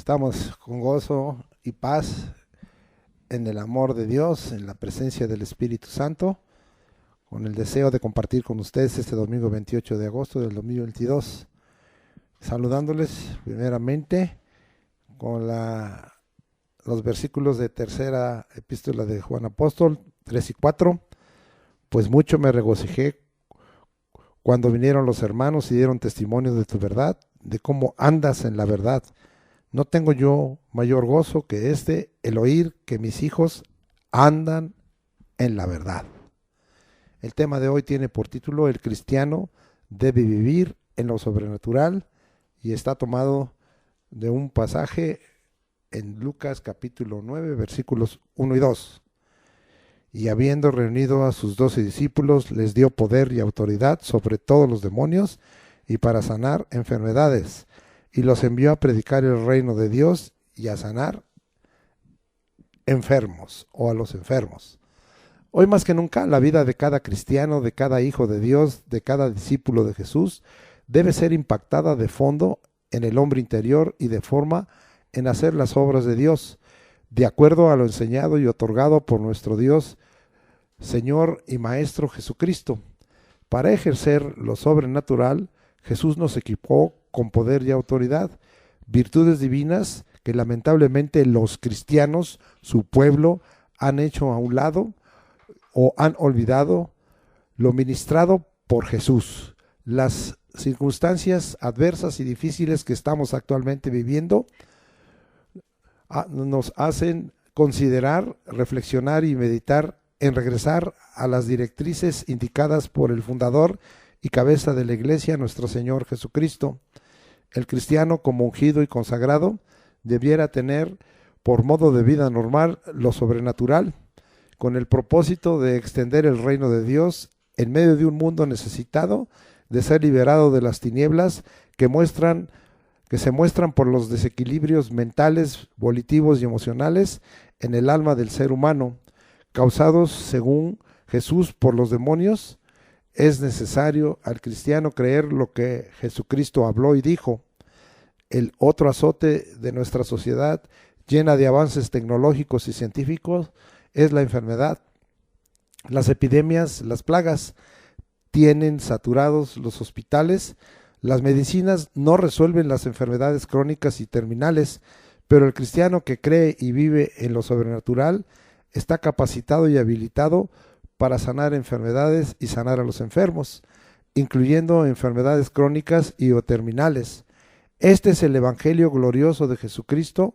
Estamos con gozo y paz en el amor de Dios, en la presencia del Espíritu Santo, con el deseo de compartir con ustedes este domingo 28 de agosto del 2022, saludándoles primeramente con los versículos de tercera epístola de Juan Apóstol 3 y 4. Pues mucho me regocijé cuando vinieron los hermanos y dieron testimonio de tu verdad, de cómo andas en la verdad. No tengo yo mayor gozo que el oír que mis hijos andan en la verdad. El tema de hoy tiene por título: El cristiano debe vivir en lo sobrenatural, y está tomado de un pasaje en Lucas capítulo 9, versículos 1 y 2. Y habiendo reunido a sus 12 discípulos, les dio poder y autoridad sobre todos los demonios y para sanar enfermedades, y los envió a predicar el reino de Dios y a sanar enfermos o a los enfermos. Hoy más que nunca, la vida de cada cristiano, de cada hijo de Dios, de cada discípulo de Jesús, debe ser impactada de fondo en el hombre interior y de forma en hacer las obras de Dios, de acuerdo a lo enseñado y otorgado por nuestro Dios, Señor y Maestro Jesucristo. Para ejercer lo sobrenatural, Jesús nos equipó con poder y autoridad, virtudes divinas que lamentablemente los cristianos, su pueblo, han hecho a un lado o han olvidado lo ministrado por Jesús. Las circunstancias adversas y difíciles que estamos actualmente viviendo nos hacen considerar, reflexionar y meditar en regresar a las directrices indicadas por el fundador y cabeza de la iglesia, nuestro Señor Jesucristo. El cristiano, como ungido y consagrado, debiera tener por modo de vida normal lo sobrenatural, con el propósito de extender el reino de Dios en medio de un mundo necesitado de ser liberado de las tinieblas que se muestran por los desequilibrios mentales, volitivos y emocionales en el alma del ser humano, causados, según Jesús, por los demonios. Es necesario al cristiano creer lo que Jesucristo habló y dijo. El otro azote de nuestra sociedad, llena de avances tecnológicos y científicos, es la enfermedad. Las epidemias, las plagas, tienen saturados los hospitales. Las medicinas no resuelven las enfermedades crónicas y terminales, pero el cristiano que cree y vive en lo sobrenatural está capacitado y habilitado para sanar enfermedades y sanar a los enfermos, incluyendo enfermedades crónicas y o terminales. Este es el evangelio glorioso de Jesucristo,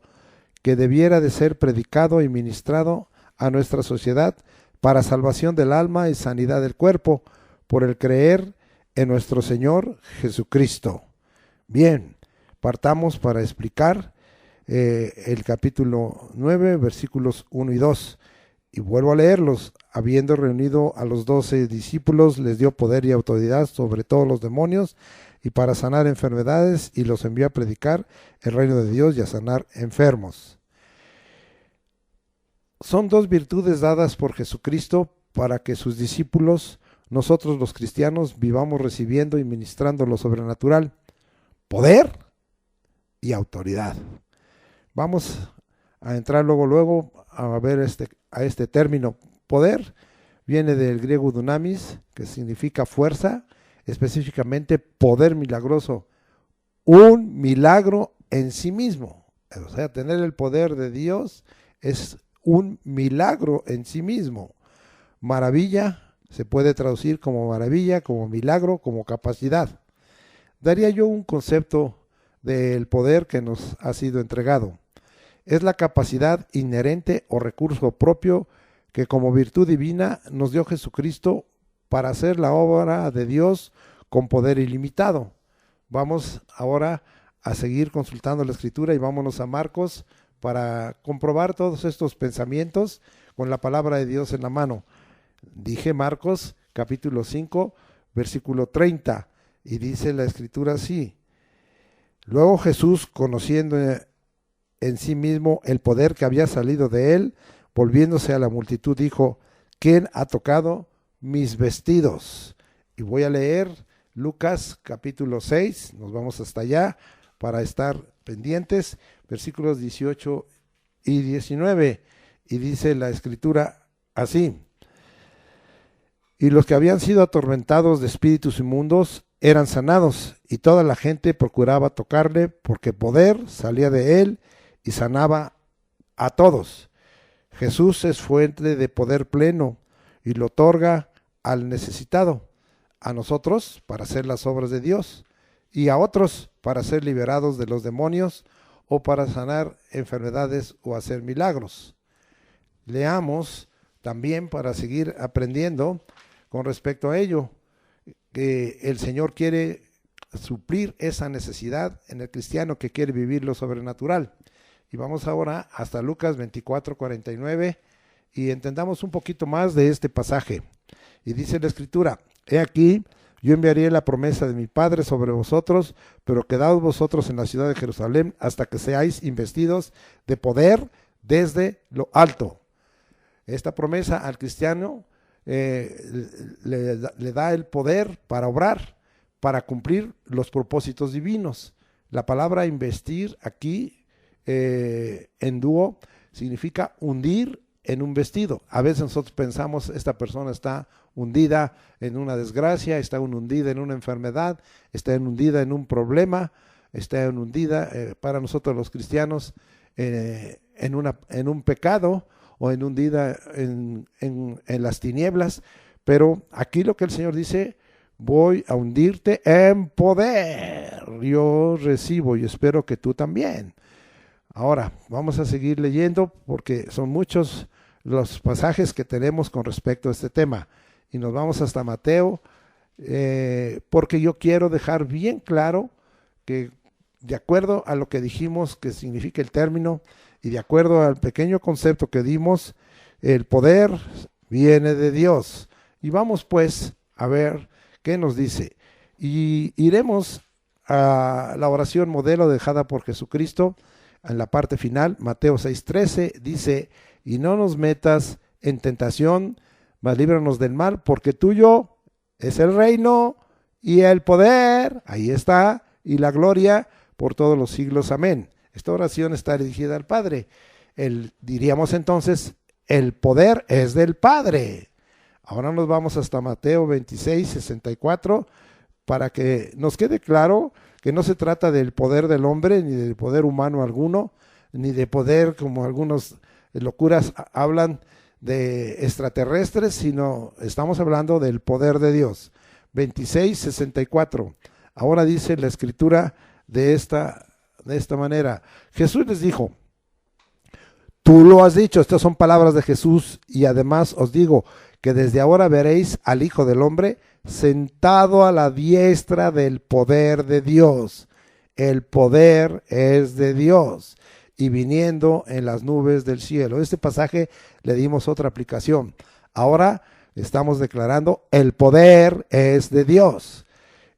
que debiera de ser predicado y ministrado a nuestra sociedad para salvación del alma y sanidad del cuerpo, por el creer en nuestro Señor Jesucristo. Bien, partamos para explicar el capítulo 9, versículos 1 y 2. Y vuelvo a leerlos. Habiendo reunido a los 12 discípulos, les dio poder y autoridad sobre todos los demonios y para sanar enfermedades, y los envió a predicar el reino de Dios y a sanar enfermos. Son dos virtudes dadas por Jesucristo para que sus discípulos, nosotros los cristianos, vivamos recibiendo y ministrando lo sobrenatural: poder y autoridad. Vamos a entrar luego a ver este término. Poder viene del griego dunamis, que significa fuerza, específicamente poder milagroso, un milagro en sí mismo. O sea, tener el poder de Dios es un milagro en sí mismo. Maravilla se puede traducir como maravilla, como milagro, como capacidad. Daría yo un concepto del poder que nos ha sido entregado. Es la capacidad inherente o recurso propio que como virtud divina nos dio Jesucristo para hacer la obra de Dios con poder ilimitado. Vamos ahora a seguir consultando la Escritura y vámonos a Marcos para comprobar todos estos pensamientos con la palabra de Dios en la mano. Dije Marcos capítulo 5, versículo 30, y dice la Escritura así: Luego Jesús, conociendo en sí mismo el poder que había salido de él, volviéndose a la multitud, dijo: ¿Quién ha tocado mis vestidos? Y voy a leer Lucas capítulo 6, nos vamos hasta allá para estar pendientes, versículos 18 y 19, y dice la Escritura así: y los que habían sido atormentados de espíritus inmundos eran sanados, y toda la gente procuraba tocarle, porque poder salía de él y sanaba a todos. Jesús es fuente de poder pleno y lo otorga al necesitado, a nosotros para hacer las obras de Dios y a otros para ser liberados de los demonios o para sanar enfermedades o hacer milagros. Leamos también para seguir aprendiendo con respecto a ello, que el Señor quiere suplir esa necesidad en el cristiano que quiere vivir lo sobrenatural. Y vamos ahora hasta Lucas 24:49 y entendamos un poquito más de este pasaje. Y dice la Escritura: he aquí, yo enviaré la promesa de mi Padre sobre vosotros, pero quedaos vosotros en la ciudad de Jerusalén hasta que seáis investidos de poder desde lo alto. Esta promesa al cristiano le da el poder para obrar, para cumplir los propósitos divinos. La palabra investir aquí en dúo significa hundir en un vestido. A veces nosotros pensamos, esta persona está hundida en una desgracia, está hundida en una enfermedad, está hundida en un problema, está hundida para nosotros los cristianos en un pecado, o hundida en las tinieblas. Pero aquí lo que el Señor dice: voy a hundirte en poder. Yo recibo y espero que tú también. Ahora vamos a seguir leyendo porque son muchos los pasajes que tenemos con respecto a este tema, y nos vamos hasta Mateo, porque yo quiero dejar bien claro que, de acuerdo a lo que dijimos que significa el término y de acuerdo al pequeño concepto que dimos, el poder viene de Dios. Y vamos pues a ver qué nos dice. Y iremos a la oración modelo dejada por Jesucristo en la parte final. Mateo 6:13 dice: y no nos metas en tentación, mas líbranos del mal, porque tuyo es el reino y el poder, ahí está, y la gloria por todos los siglos. Amén. Esta oración está dirigida al Padre. Diríamos entonces, el poder es del Padre. Ahora nos vamos hasta Mateo 26:64 para que nos quede claro que no se trata del poder del hombre, ni del poder humano alguno, ni de poder, como algunos locuras hablan, de extraterrestres, sino estamos hablando del poder de Dios. 26:64. Ahora dice la Escritura de esta manera: Jesús les dijo: tú lo has dicho. Estas son palabras de Jesús. Y además os digo que desde ahora veréis al Hijo del Hombre sentado a la diestra del poder de Dios. El poder es de Dios, y viniendo en las nubes del cielo. Este pasaje le dimos otra aplicación. Ahora estamos declarando: el poder es de Dios.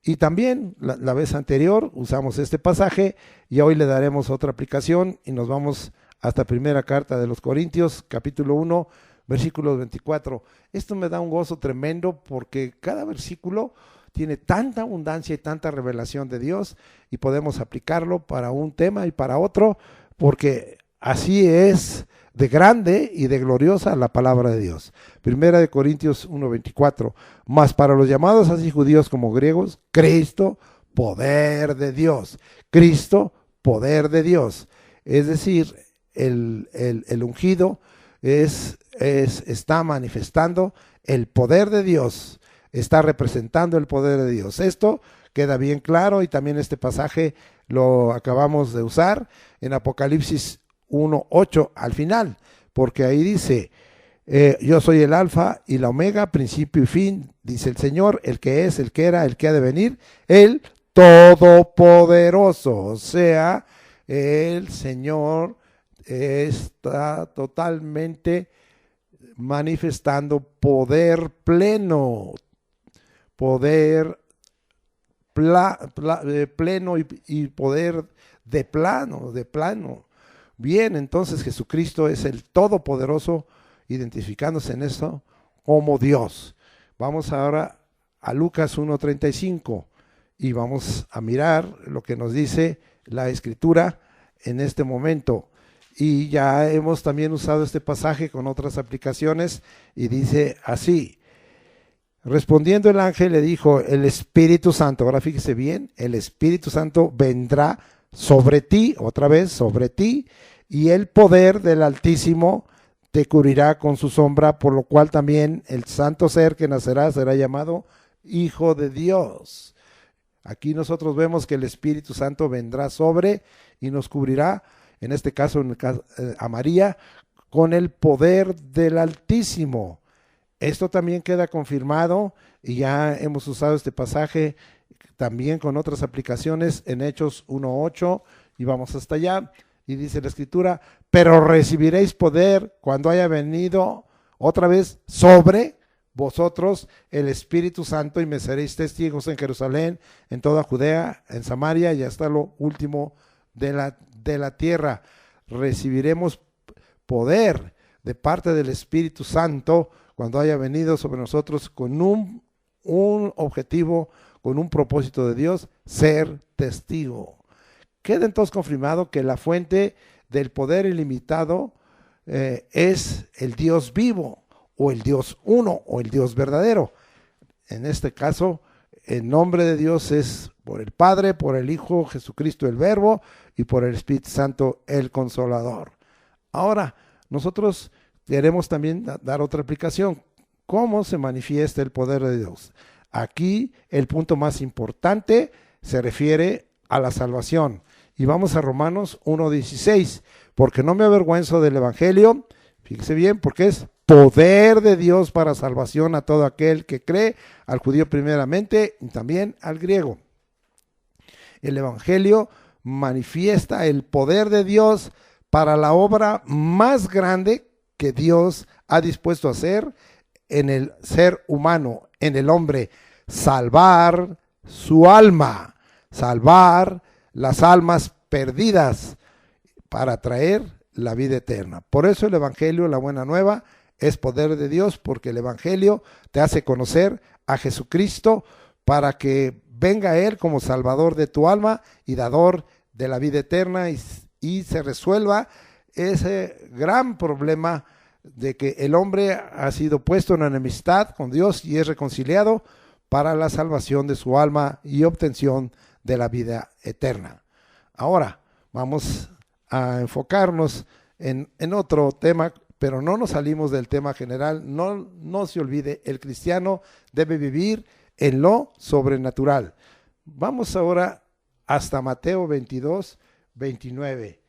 Y también la vez anterior usamos este pasaje, y hoy le daremos otra aplicación y nos vamos hasta primera carta de los Corintios, capítulo 1, versículo 24. Esto me da un gozo tremendo porque cada versículo tiene tanta abundancia y tanta revelación de Dios, y podemos aplicarlo para un tema y para otro, porque así es de grande y de gloriosa la palabra de Dios. Primera de Corintios 1:24. Mas para los llamados, así judíos como griegos, Cristo, poder de Dios. Cristo, poder de Dios. Es decir, el ungido está manifestando el poder de Dios, está representando el poder de Dios. Esto queda bien claro, y también este pasaje lo acabamos de usar en Apocalipsis 1:8 al final, porque ahí dice: yo soy el alfa y la omega, principio y fin, dice el Señor, el que es, el que era, el que ha de venir, el todopoderoso. O sea, el Señor está totalmente manifestando poder pleno, poder pleno y poder de plano. Bien, entonces Jesucristo es el Todopoderoso, identificándose en eso como Dios. Vamos ahora a Lucas 1:35 y vamos a mirar lo que nos dice la escritura en este momento. Y ya hemos también usado este pasaje con otras aplicaciones y dice así: respondiendo el ángel le dijo, el Espíritu Santo, ahora fíjese bien, el Espíritu Santo vendrá sobre ti, otra vez, sobre ti, y el poder del Altísimo te cubrirá con su sombra, por lo cual también el santo ser que nacerá será llamado Hijo de Dios. Aquí nosotros vemos que el Espíritu Santo vendrá sobre y nos cubrirá, en este caso, a María, con el poder del Altísimo. Esto también queda confirmado y ya hemos usado este pasaje también con otras aplicaciones en Hechos 1:8 y vamos hasta allá. Y dice la escritura, pero recibiréis poder cuando haya venido otra vez sobre vosotros el Espíritu Santo y me seréis testigos en Jerusalén, en toda Judea, en Samaria y hasta lo último de la tierra. Recibiremos poder de parte del Espíritu Santo cuando haya venido sobre nosotros con un objetivo, con un propósito de Dios, ser testigo. Queda entonces confirmado que la fuente del poder ilimitado es el Dios vivo, o el Dios uno, o el Dios verdadero. En este caso, el nombre de Dios es por el Padre, por el Hijo Jesucristo el Verbo, y por el Espíritu Santo el Consolador. Ahora, nosotros queremos también dar otra aplicación. ¿Cómo se manifiesta el poder de Dios? Aquí el punto más importante se refiere a la salvación. Y vamos a Romanos 1:16, porque no me avergüenzo del Evangelio, fíjese bien, porque es poder de Dios para salvación a todo aquel que cree, al judío primeramente y también al griego. El Evangelio manifiesta el poder de Dios para la obra más grande que Dios ha dispuesto a hacer en el ser humano, en el hombre: salvar su alma, salvar las almas perdidas para traer la vida eterna. Por eso el Evangelio, la buena nueva, es poder de Dios, porque el Evangelio te hace conocer a Jesucristo para que venga Él como Salvador de tu alma y dador de la vida eterna y se resuelva ese gran problema de que el hombre ha sido puesto en enemistad con Dios y es reconciliado para la salvación de su alma y obtención de la vida eterna. Ahora vamos a enfocarnos en otro tema, pero no nos salimos del tema general. No se olvide, el cristiano debe vivir en lo sobrenatural. Vamos ahora hasta Mateo 22:29.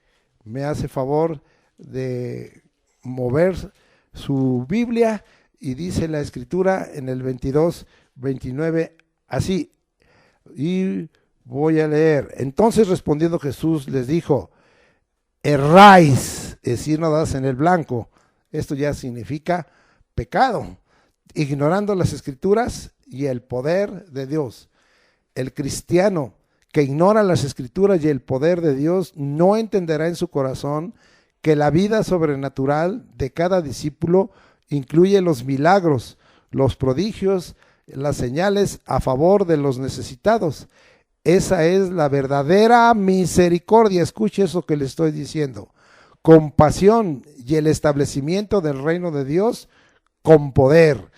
Me hace favor de mover su Biblia y dice la escritura en el 22:29 así, y voy a leer. Entonces respondiendo Jesús les dijo, erráis, es decir, no das en el blanco. Esto ya significa pecado, ignorando las escrituras y el poder de Dios. El cristiano que ignora las escrituras y el poder de Dios no entenderá en su corazón que la vida sobrenatural de cada discípulo incluye los milagros, los prodigios, las señales a favor de los necesitados. Esa es la verdadera misericordia. Escuche eso que le estoy diciendo. Compasión y el establecimiento del reino de Dios con poder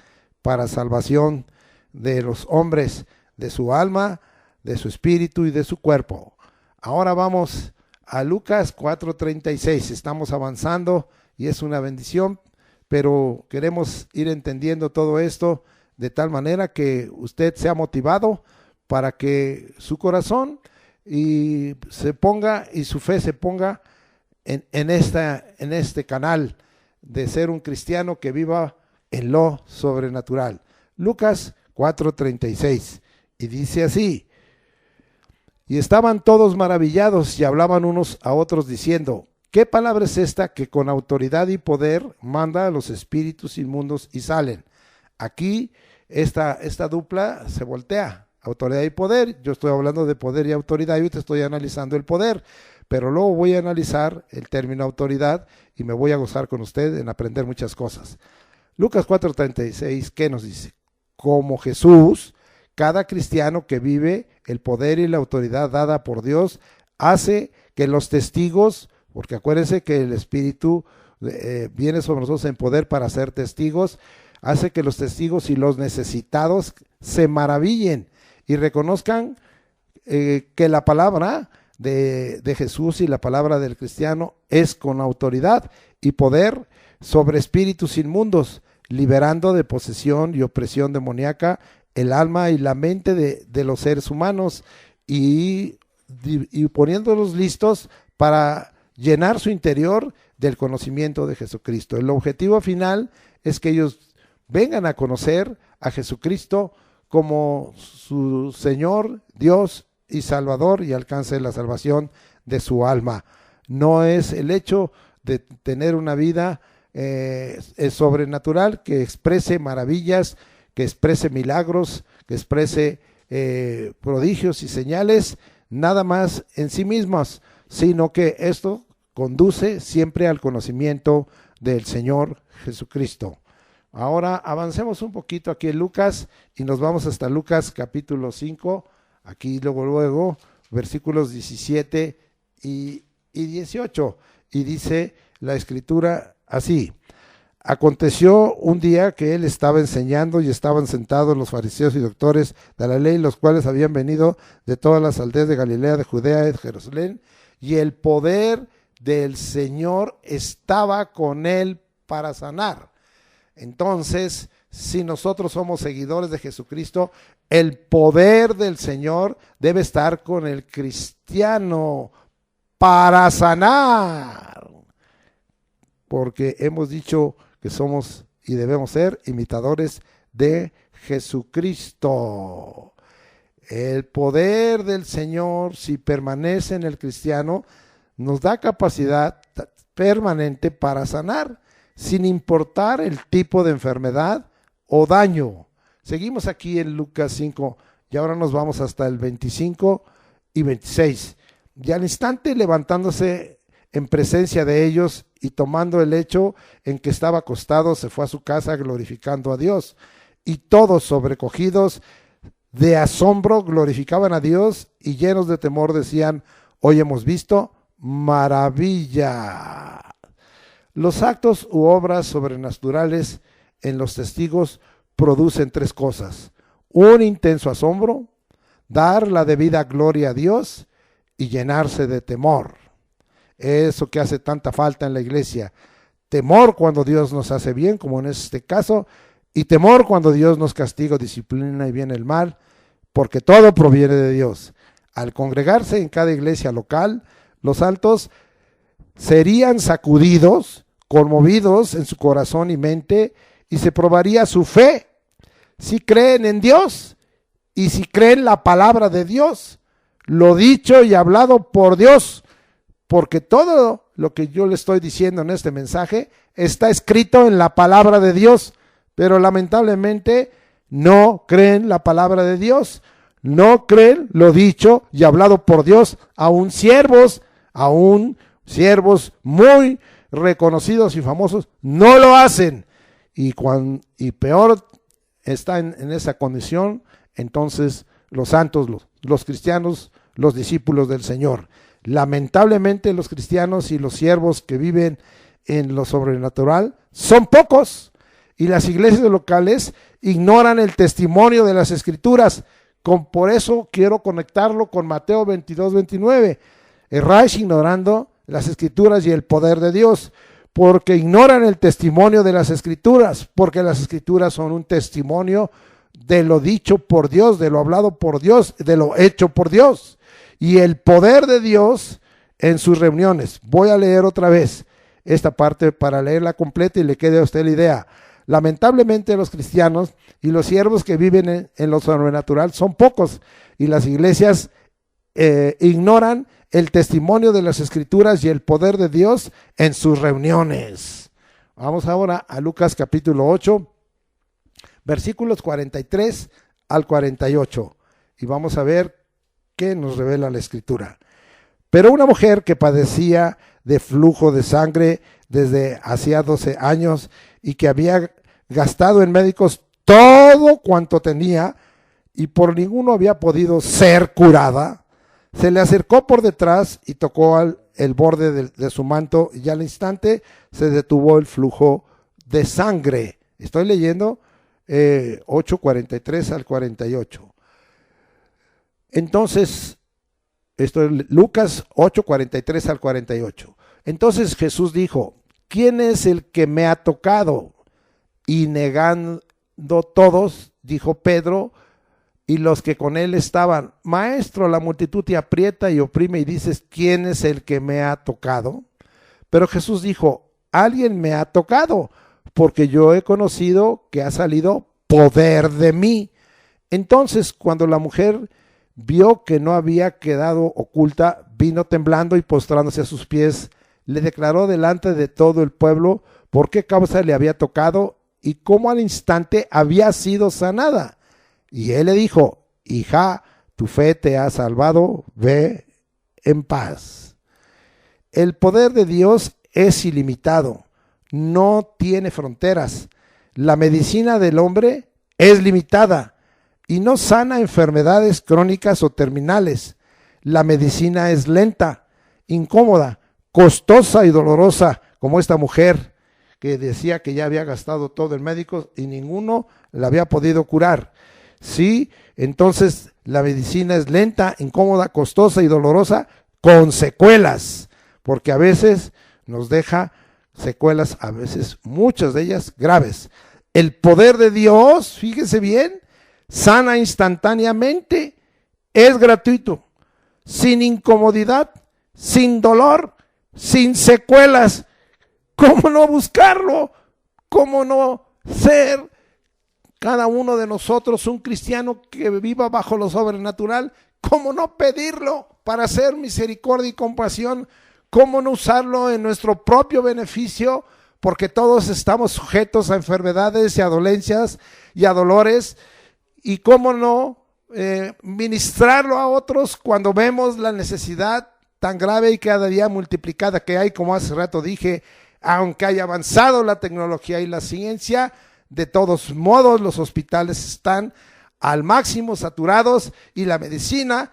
para salvación de los hombres, de su alma, de su espíritu y de su cuerpo. Ahora vamos a Lucas 4:36. Estamos avanzando y es una bendición, pero queremos ir entendiendo todo esto de tal manera que usted sea motivado para que su corazón y su fe se ponga en este canal de ser un cristiano que viva en lo sobrenatural. Lucas 4:36, y dice así: y estaban todos maravillados y hablaban unos a otros diciendo, ¿qué palabra es esta que con autoridad y poder manda a los espíritus inmundos y salen? Aquí esta dupla se voltea, autoridad y poder. Yo estoy hablando de poder y autoridad y te estoy analizando el poder, pero luego voy a analizar el término autoridad y me voy a gozar con usted en aprender muchas cosas. Lucas 4:36, ¿qué nos dice? Como Jesús, cada cristiano que vive el poder y la autoridad dada por Dios hace que los testigos, porque acuérdense que el Espíritu viene sobre nosotros en poder para ser testigos, hace que los testigos y los necesitados se maravillen y reconozcan que la palabra de Jesús y la palabra del cristiano es con autoridad y poder sobre espíritus inmundos, liberando de posesión y opresión demoníaca el alma y la mente de los seres humanos y poniéndolos listos para llenar su interior del conocimiento de Jesucristo. El objetivo final es que ellos vengan a conocer a Jesucristo como su Señor, Dios y Salvador, y alcance la salvación de su alma. No es el hecho de tener una vida sobrenatural que exprese maravillas, que exprese milagros, que exprese prodigios y señales, nada más en sí mismas, sino que esto conduce siempre al conocimiento del Señor Jesucristo. Ahora avancemos un poquito aquí en Lucas y nos vamos hasta Lucas capítulo 5, aquí luego, versículos 17 y 18, y dice la escritura así: aconteció un día que él estaba enseñando y estaban sentados los fariseos y doctores de la ley, los cuales habían venido de todas las aldeas de Galilea, de Judea, de Jerusalén, y el poder del Señor estaba con él para sanar. Entonces, si nosotros somos seguidores de Jesucristo, el poder del Señor debe estar con el cristiano para sanar, porque hemos dicho que somos y debemos ser imitadores de Jesucristo. El poder del Señor, si permanece en el cristiano, nos da capacidad permanente para sanar, sin importar el tipo de enfermedad o daño. Seguimos aquí en Lucas 5 y ahora nos vamos hasta el 25 y 26. Y al instante, levantándose en presencia de ellos y tomando el lecho en que estaba acostado, se fue a su casa glorificando a Dios. Y todos, sobrecogidos de asombro, glorificaban a Dios y llenos de temor decían: hoy hemos visto maravilla. Los actos u obras sobrenaturales en los testigos producen tres cosas: un intenso asombro, dar la debida gloria a Dios y llenarse de temor. Eso que hace tanta falta en la iglesia: temor cuando Dios nos hace bien, como en este caso, y temor cuando Dios nos castiga, disciplina y viene el mal, porque todo proviene de Dios. Al congregarse en cada iglesia local, los santos serían sacudidos, conmovidos en su corazón y mente, y se probaría su fe, si creen en Dios y si creen la palabra de Dios, lo dicho y hablado por Dios, porque todo lo que yo le estoy diciendo en este mensaje está escrito en la palabra de Dios, pero lamentablemente no creen la palabra de Dios, no creen lo dicho y hablado por Dios, aún siervos muy reconocidos y famosos no lo hacen, y peor está en esa condición entonces los santos, los cristianos, los discípulos del Señor. Lamentablemente los cristianos y los siervos que viven en lo sobrenatural son pocos, y las iglesias locales ignoran el testimonio de las Escrituras. Por eso quiero conectarlo con Mateo 22-29. Erráis ignorando las Escrituras y el poder de Dios, porque ignoran el testimonio de las Escrituras, porque las Escrituras son un testimonio de lo dicho por Dios, de lo hablado por Dios, de lo hecho por Dios, y el poder de Dios en sus reuniones. Voy a leer otra vez esta parte para leerla completa y le quede a usted la idea. Lamentablemente los cristianos y los siervos que viven en lo sobrenatural son pocos, y las iglesias ignoran el testimonio de las Escrituras y el poder de Dios en sus reuniones. Vamos ahora a Lucas capítulo 8, versículos 43 al 48, y vamos a ver qué nos revela la Escritura. Pero una mujer que padecía de flujo de sangre desde hacía 12 años y que había gastado en médicos todo cuanto tenía y por ninguno había podido ser curada, Se le acercó por detrás y tocó el borde de su manto, y al instante se detuvo el flujo de sangre. Estoy leyendo 8:43 al 48. Entonces, esto es Lucas 8:43 al 48. Entonces Jesús dijo: ¿quién es el que me ha tocado? Y negando todos, dijo Pedro y los que con él estaban: Maestro, la multitud te aprieta y oprime y dices: ¿quién es el que me ha tocado? Pero Jesús dijo: alguien me ha tocado, porque yo he conocido que ha salido poder de mí. Entonces, cuando la mujer vio que no había quedado oculta, vino temblando y postrándose a sus pies, le declaró delante de todo el pueblo por qué causa le había tocado y cómo al instante había sido sanada. Y él le dijo: hija, tu fe te ha salvado, ve en paz. El poder de Dios es ilimitado, no tiene fronteras. La medicina del hombre es limitada y no sana enfermedades crónicas o terminales. La medicina es lenta, incómoda, costosa y dolorosa, como esta mujer que decía que ya había gastado todo el médico y ninguno la había podido curar. Sí, entonces la medicina es lenta, incómoda, costosa y dolorosa, con secuelas, porque a veces nos deja secuelas, a veces muchas de ellas graves. El poder de Dios, fíjese bien, sana instantáneamente, es gratuito, sin incomodidad, sin dolor, sin secuelas. ¿Cómo no buscarlo? ¿Cómo no ser cada uno de nosotros un cristiano que viva bajo lo sobrenatural? ¿Cómo no pedirlo para hacer misericordia y compasión? ¿Cómo no usarlo en nuestro propio beneficio? Porque todos estamos sujetos a enfermedades y a dolencias y a dolores. ¿Y cómo no ministrarlo a otros cuando vemos la necesidad tan grave y cada día multiplicada que hay? Como hace rato dije, aunque haya avanzado la tecnología y la ciencia, de todos modos los hospitales están al máximo saturados y la medicina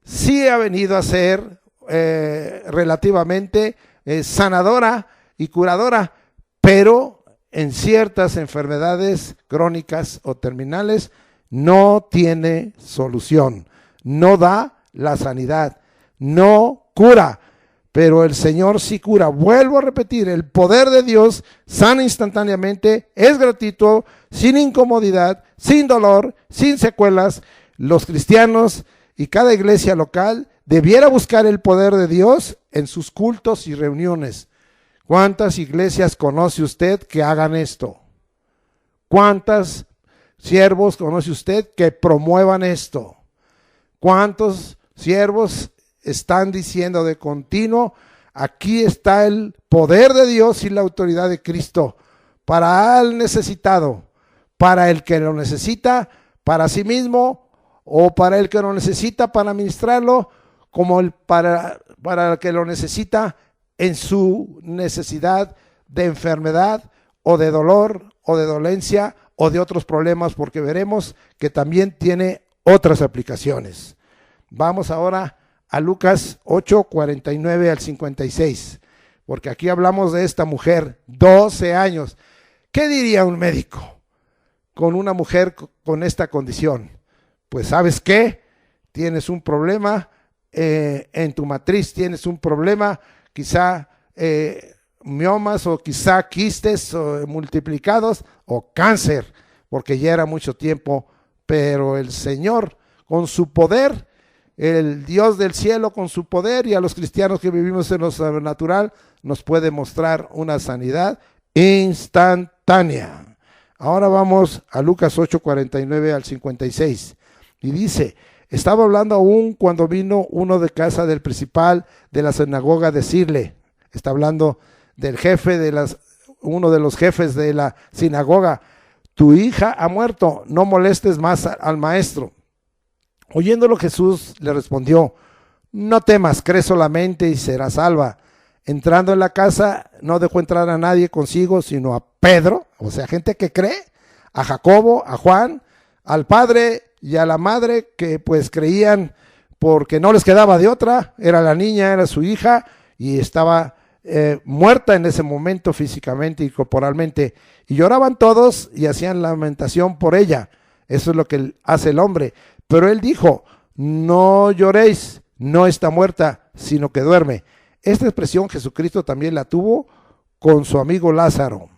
sí ha venido a ser relativamente sanadora y curadora, pero en ciertas enfermedades crónicas o terminales no tiene solución, no da la sanidad, no cura, pero el Señor sí cura. Vuelvo a repetir, el poder de Dios sana instantáneamente, es gratuito, sin incomodidad, sin dolor, sin secuelas. Los cristianos y cada iglesia local debiera buscar el poder de Dios en sus cultos y reuniones. ¿Cuántas iglesias conoce usted que hagan esto? ¿Cuántos siervos conoce usted que promuevan esto? ¿Cuántos siervos están diciendo de continuo: aquí está el poder de Dios y la autoridad de Cristo para el necesitado, para el que lo necesita para sí mismo o para el que lo necesita para ministrarlo, como para el que lo necesita en su necesidad de enfermedad o de dolor o de dolencia o de otros problemas, porque veremos que también tiene otras aplicaciones. Vamos ahora a Lucas 8:49 al 56, porque aquí hablamos de esta mujer, 12 años. ¿Qué diría un médico con una mujer con esta condición? Pues ¿sabes qué? Tienes un problema en tu matriz, tienes un problema, quizá miomas o quizá quistes multiplicados o cáncer, porque ya era mucho tiempo, pero el Señor con su poder, el Dios del cielo con su poder, y a los cristianos que vivimos en lo sobrenatural nos puede mostrar una sanidad instantánea. Ahora vamos a Lucas 8:49 al 56 y dice: estaba hablando aún cuando vino uno de casa del principal de la sinagoga a decirle, está hablando del jefe uno de los jefes de la sinagoga: tu hija ha muerto, no molestes más al maestro. Oyéndolo, Jesús le respondió: no temas, cree solamente y serás salva. Entrando en la casa, no dejó entrar a nadie consigo, sino a Pedro, o sea, gente que cree, a Jacobo, a Juan, al padre y a la madre, que pues creían porque no les quedaba de otra, era la niña, era su hija, y estaba muerta en ese momento físicamente y corporalmente, y lloraban todos y hacían lamentación por ella. Eso es lo que hace el hombre, pero él dijo: no lloréis, no está muerta, sino que duerme. Esta expresión Jesucristo también la tuvo con su amigo Lázaro,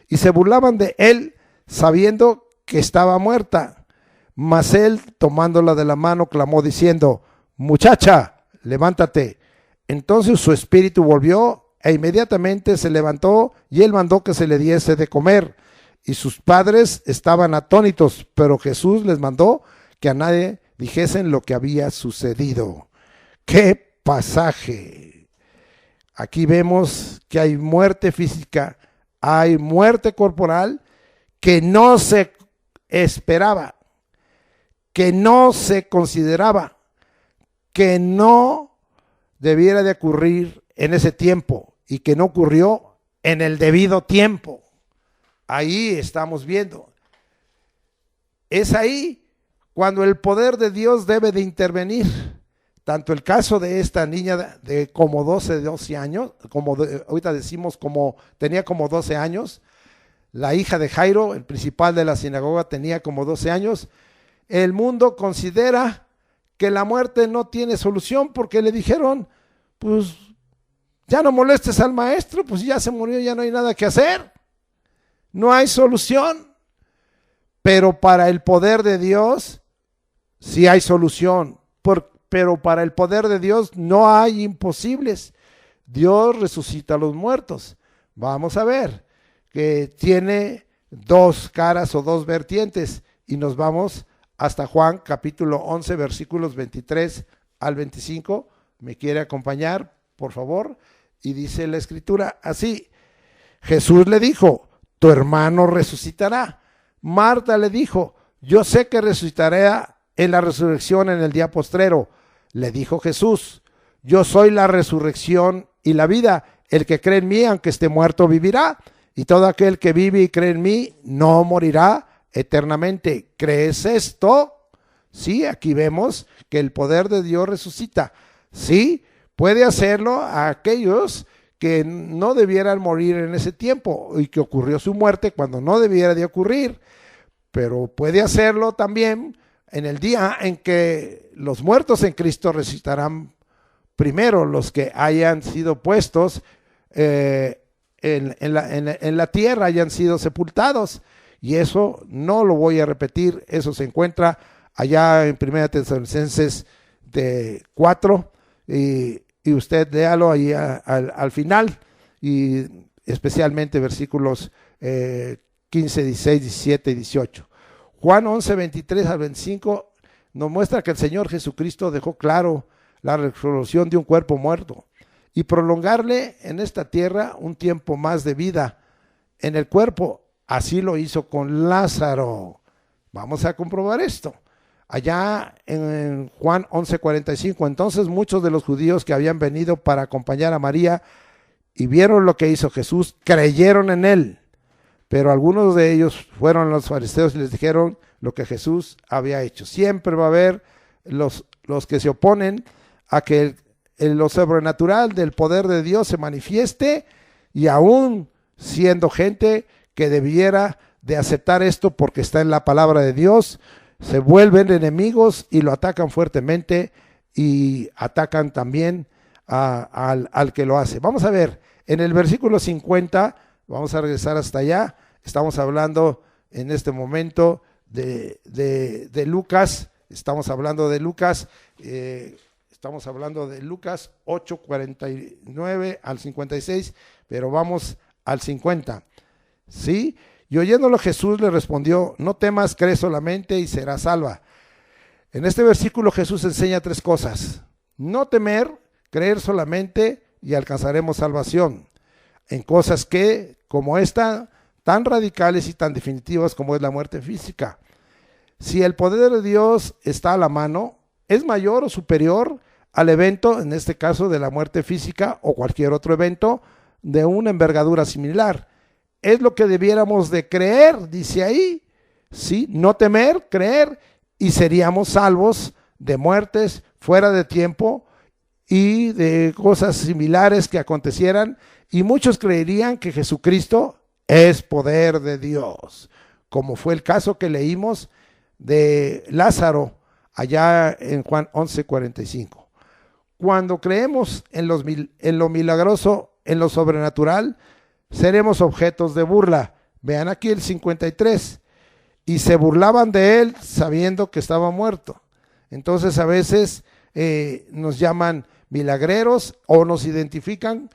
y se burlaban de él sabiendo que estaba muerta. Mas él, tomándola de la mano, clamó diciendo: muchacha, levántate. Entonces su espíritu volvió, e inmediatamente se levantó, y él mandó que se le diese de comer. Y sus padres estaban atónitos, pero Jesús les mandó que a nadie dijesen lo que había sucedido. ¡Qué pasaje! Aquí vemos que hay muerte física, hay muerte corporal que no se esperaba, que no se consideraba, que no debiera de ocurrir en ese tiempo y que no ocurrió en el debido tiempo. Ahí estamos viendo. Es ahí cuando el poder de Dios debe de intervenir. Tanto el caso de esta niña de como 12 años, ahorita decimos como tenía como 12 años, la hija de Jairo, el principal de la sinagoga, tenía como 12 años. El mundo considera que la muerte no tiene solución porque le dijeron: pues ya no molestes al maestro, pues ya se murió, ya no hay nada que hacer, no hay solución. Pero para el poder de Dios sí hay solución, pero para el poder de Dios no hay imposibles. Dios resucita a los muertos. Vamos a ver que tiene dos caras o dos vertientes, y nos vamos hasta Juan capítulo 11 versículos 23 al 25. ¿Me quiere acompañar, por favor? Y dice la escritura así: Jesús le dijo: tu hermano resucitará. Marta le dijo: yo sé que resucitará en la resurrección en el día postrero. Le dijo Jesús: yo soy la resurrección y la vida. El que cree en mí, aunque esté muerto, vivirá. Y todo aquel que vive y cree en mí no morirá eternamente. ¿Crees esto? Sí, aquí vemos que el poder de Dios resucita. Sí, puede hacerlo a aquellos que no debieran morir en ese tiempo y que ocurrió su muerte cuando no debiera de ocurrir, pero puede hacerlo también en el día en que los muertos en Cristo resucitarán primero, los que hayan sido puestos en la tierra, hayan sido sepultados. Y eso no lo voy a repetir, eso se encuentra allá en 1 Tesalonicenses 4, y usted léalo ahí al final, y especialmente versículos 15, 16, 17 y 18. Juan 11, 23 al 25 nos muestra que el Señor Jesucristo dejó claro la resurrección de un cuerpo muerto y prolongarle en esta tierra un tiempo más de vida en el cuerpo. Así lo hizo con Lázaro. Vamos a comprobar esto. Allá en Juan 11:45, entonces muchos de los judíos que habían venido para acompañar a María y vieron lo que hizo Jesús, creyeron en él. Pero algunos de ellos fueron a los fariseos y les dijeron lo que Jesús había hecho. Siempre va a haber los que se oponen a que lo sobrenatural del poder de Dios se manifieste, y aún siendo gente que debiera de aceptar esto porque está en la palabra de Dios, se vuelven enemigos y lo atacan fuertemente, y atacan también al que lo hace. Vamos a ver, en el versículo 50, vamos a regresar hasta allá. Estamos hablando en este momento de Lucas, estamos hablando de Lucas 8, 49 al 56, pero vamos al 50, ¿sí? Y oyéndolo Jesús le respondió: no temas, cree solamente y serás salva. En este versículo Jesús enseña tres cosas: no temer, creer solamente y alcanzaremos salvación. En cosas que, como esta, tan radicales y tan definitivas como es la muerte física. Si el poder de Dios está a la mano, es mayor o superior al evento, en este caso de la muerte física o cualquier otro evento de una envergadura similar. Es lo que debiéramos de creer, dice ahí, ¿sí? No temer, creer, y seríamos salvos de muertes fuera de tiempo y de cosas similares que acontecieran, y muchos creerían que Jesucristo es poder de Dios, como fue el caso que leímos de Lázaro allá en Juan 11:45. Cuando creemos en lo milagroso, en lo sobrenatural, seremos objetos de burla. Vean aquí el 53. Y se burlaban de él sabiendo que estaba muerto. Entonces a veces nos llaman milagreros o nos identifican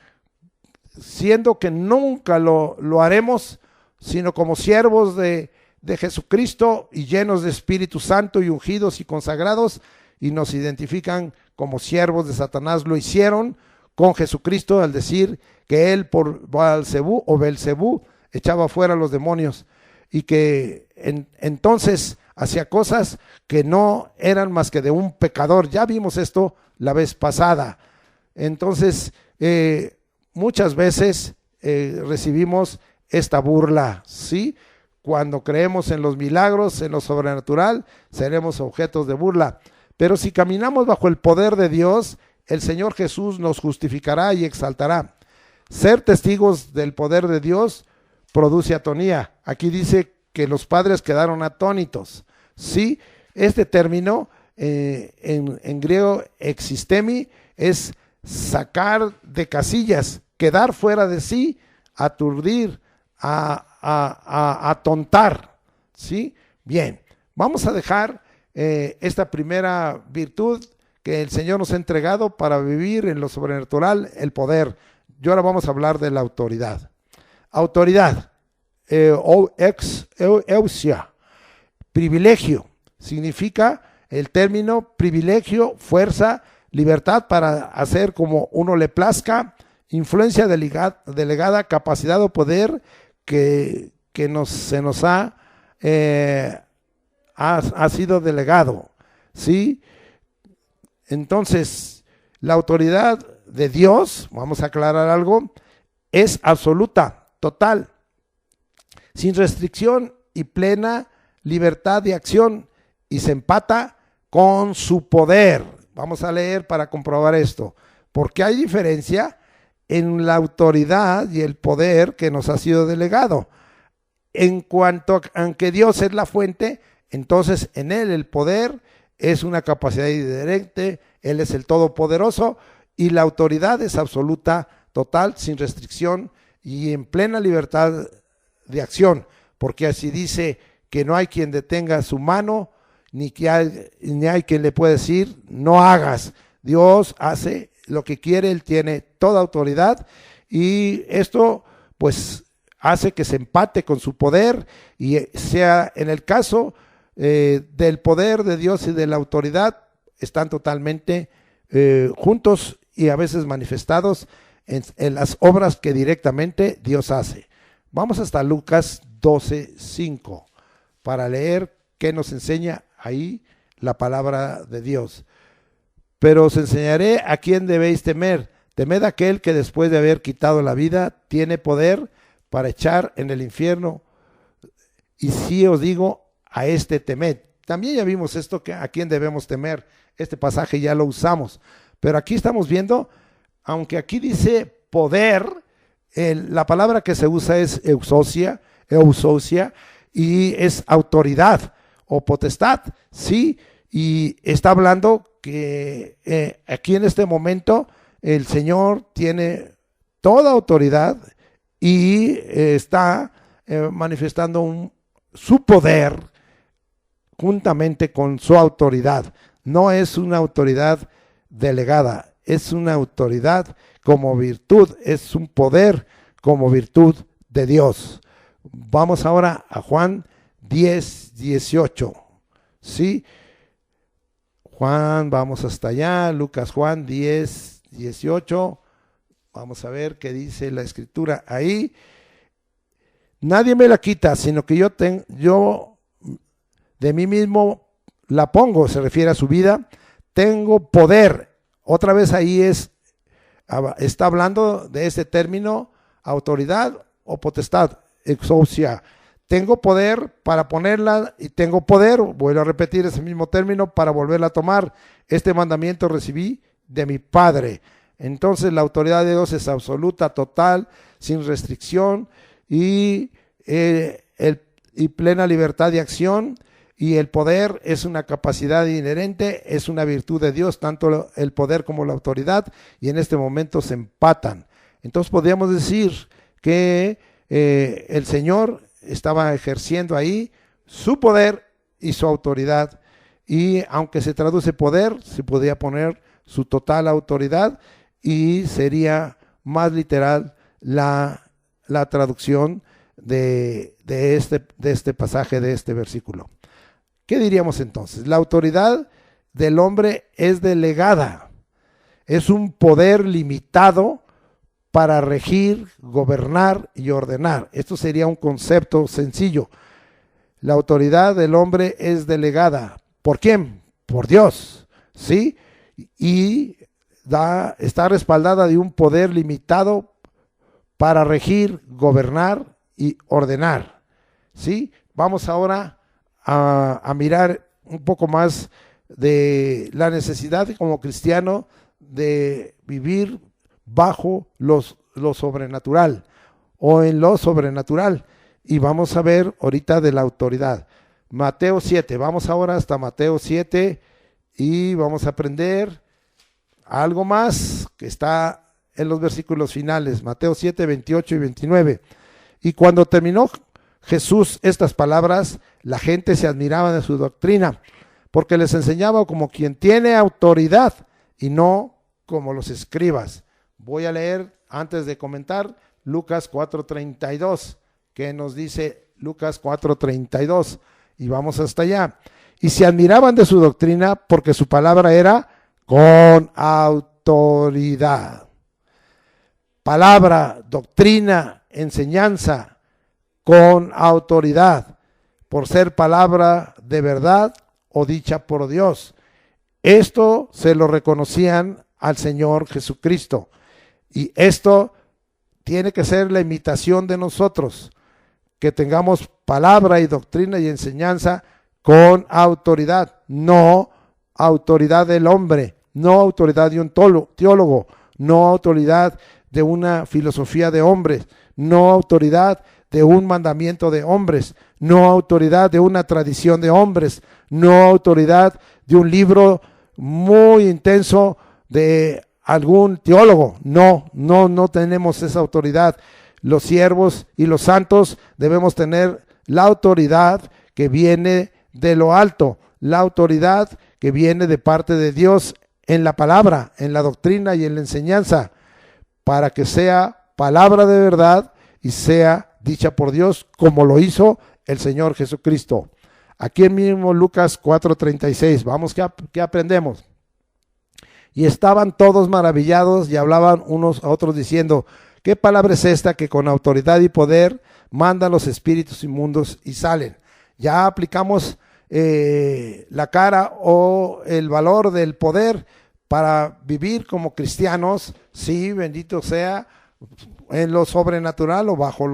siendo que nunca lo haremos, sino como siervos de Jesucristo y llenos de Espíritu Santo y ungidos y consagrados, y nos identifican como siervos de Satanás. Lo hicieron con Jesucristo al decir que él por Beelzebú o Belzebú echaba fuera a los demonios, y que entonces hacía cosas que no eran más que de un pecador. Ya vimos esto la vez pasada. Entonces muchas veces recibimos esta burla, ¿sí? Cuando creemos en los milagros, en lo sobrenatural, seremos objetos de burla. Pero si caminamos bajo el poder de Dios, el Señor Jesús nos justificará y exaltará. Ser testigos del poder de Dios produce atonía. Aquí dice que los padres quedaron atónitos. Sí, este término en griego existemi es sacar de casillas, quedar fuera de sí, aturdir, atontar. ¿Sí? Bien, vamos a dejar esta primera virtud que el Señor nos ha entregado para vivir en lo sobrenatural, el poder. Y ahora vamos a hablar de la autoridad. Autoridad, exousia, privilegio, significa el término privilegio, fuerza, libertad para hacer como uno le plazca, influencia delegada, capacidad o poder que se nos ha sido delegado, ¿sí? Entonces, la autoridad de Dios, vamos a aclarar algo, es absoluta, total, sin restricción y plena libertad de acción, y se empata con su poder. Vamos a leer para comprobar esto, porque hay diferencia en la autoridad y el poder que nos ha sido delegado. En cuanto a que Dios es la fuente, entonces en Él el poder es una capacidad inherente, Él es el todopoderoso, y la autoridad es absoluta, total, sin restricción y en plena libertad de acción, porque así dice que no hay quien detenga su mano, ni hay quien le pueda decir no hagas. Dios hace lo que quiere, Él tiene toda autoridad, y esto pues hace que se empate con su poder, y sea en el caso del poder de Dios y de la autoridad, están totalmente juntos y a veces manifestados en las obras que directamente Dios hace. Vamos hasta Lucas 12:5 para leer qué nos enseña ahí la palabra de Dios. Pero os enseñaré a quién debéis temer. Temed a aquel que después de haber quitado la vida tiene poder para echar en el infierno. Y si os digo, a este temed. También ya vimos esto, que a quién debemos temer. Este pasaje ya lo usamos. Pero aquí estamos viendo, aunque aquí dice poder, la palabra que se usa es eusocia, y es autoridad o potestad, ¿sí? Y está hablando que aquí en este momento el Señor tiene toda autoridad y está manifestando su poder juntamente con su autoridad. No es una autoridad delegada, es una autoridad como virtud, es un poder como virtud de Dios. Vamos ahora a Juan 10:18, ¿sí? Juan, vamos hasta allá, Lucas, Juan 10:18, vamos a ver qué dice la escritura ahí. Nadie me la quita, sino que yo de mí mismo la pongo, se refiere a su vida, tengo poder. Otra vez ahí está hablando de este término, autoridad o potestad, exousia. tengo poder para ponerla y tengo poder, vuelvo a repetir ese mismo término, para volverla a tomar. Este mandamiento recibí de mi Padre. Entonces la autoridad de Dios es absoluta, total, sin restricción y plena libertad de acción. Y el poder es una capacidad inherente, es una virtud de Dios, tanto el poder como la autoridad, y en este momento se empatan. Entonces podríamos decir que el Señor estaba ejerciendo ahí su poder y su autoridad, y aunque se traduce poder, se podría poner su total autoridad, y sería más literal la traducción de este pasaje, de este versículo. ¿Qué diríamos entonces? La autoridad del hombre es delegada, es un poder limitado para regir, gobernar y ordenar. Esto sería un concepto sencillo. La autoridad del hombre es delegada. ¿Por quién? Por Dios, ¿sí? Y está respaldada de un poder limitado para regir, gobernar y ordenar, ¿sí? Vamos ahora a mirar un poco más de la necesidad como cristiano de vivir bajo lo sobrenatural o en lo sobrenatural, y vamos a ver ahorita de la autoridad. Mateo 7, vamos ahora hasta Mateo 7 y vamos a aprender algo más que está en los versículos finales, Mateo 7, 28 y 29. Y cuando terminó Jesús estas palabras, la gente se admiraba de su doctrina, porque les enseñaba como quien tiene autoridad y no como los escribas. Voy a leer, antes de comentar, Lucas 4:32, que nos dice Lucas 4:32, y vamos hasta allá. Y se admiraban de su doctrina porque su palabra era con autoridad. Palabra, doctrina, enseñanza, con autoridad, por ser palabra de verdad o dicha por Dios. Esto se lo reconocían al Señor Jesucristo, y esto tiene que ser la imitación de nosotros, que tengamos palabra y doctrina y enseñanza con autoridad, no autoridad del hombre, no autoridad de un teólogo, no autoridad de una filosofía de hombres, no autoridad de un mandamiento de hombres, no autoridad de una tradición de hombres, no autoridad de un libro muy intenso de algún teólogo. No tenemos esa autoridad. Los siervos y los santos debemos tener la autoridad que viene de lo alto, la autoridad que viene de parte de Dios en la palabra, en la doctrina y en la enseñanza, para que sea palabra de verdad y sea dicha por Dios, como lo hizo el Señor Jesucristo. Aquí en mismo Lucas 4:36, vamos, ¿qué aprendemos? Y estaban todos maravillados y hablaban unos a otros diciendo: ¿qué palabra es esta que con autoridad y poder mandan los espíritus inmundos y salen? Ya aplicamos la cara o el valor del poder para vivir como cristianos, sí, bendito sea, en lo sobrenatural o bajo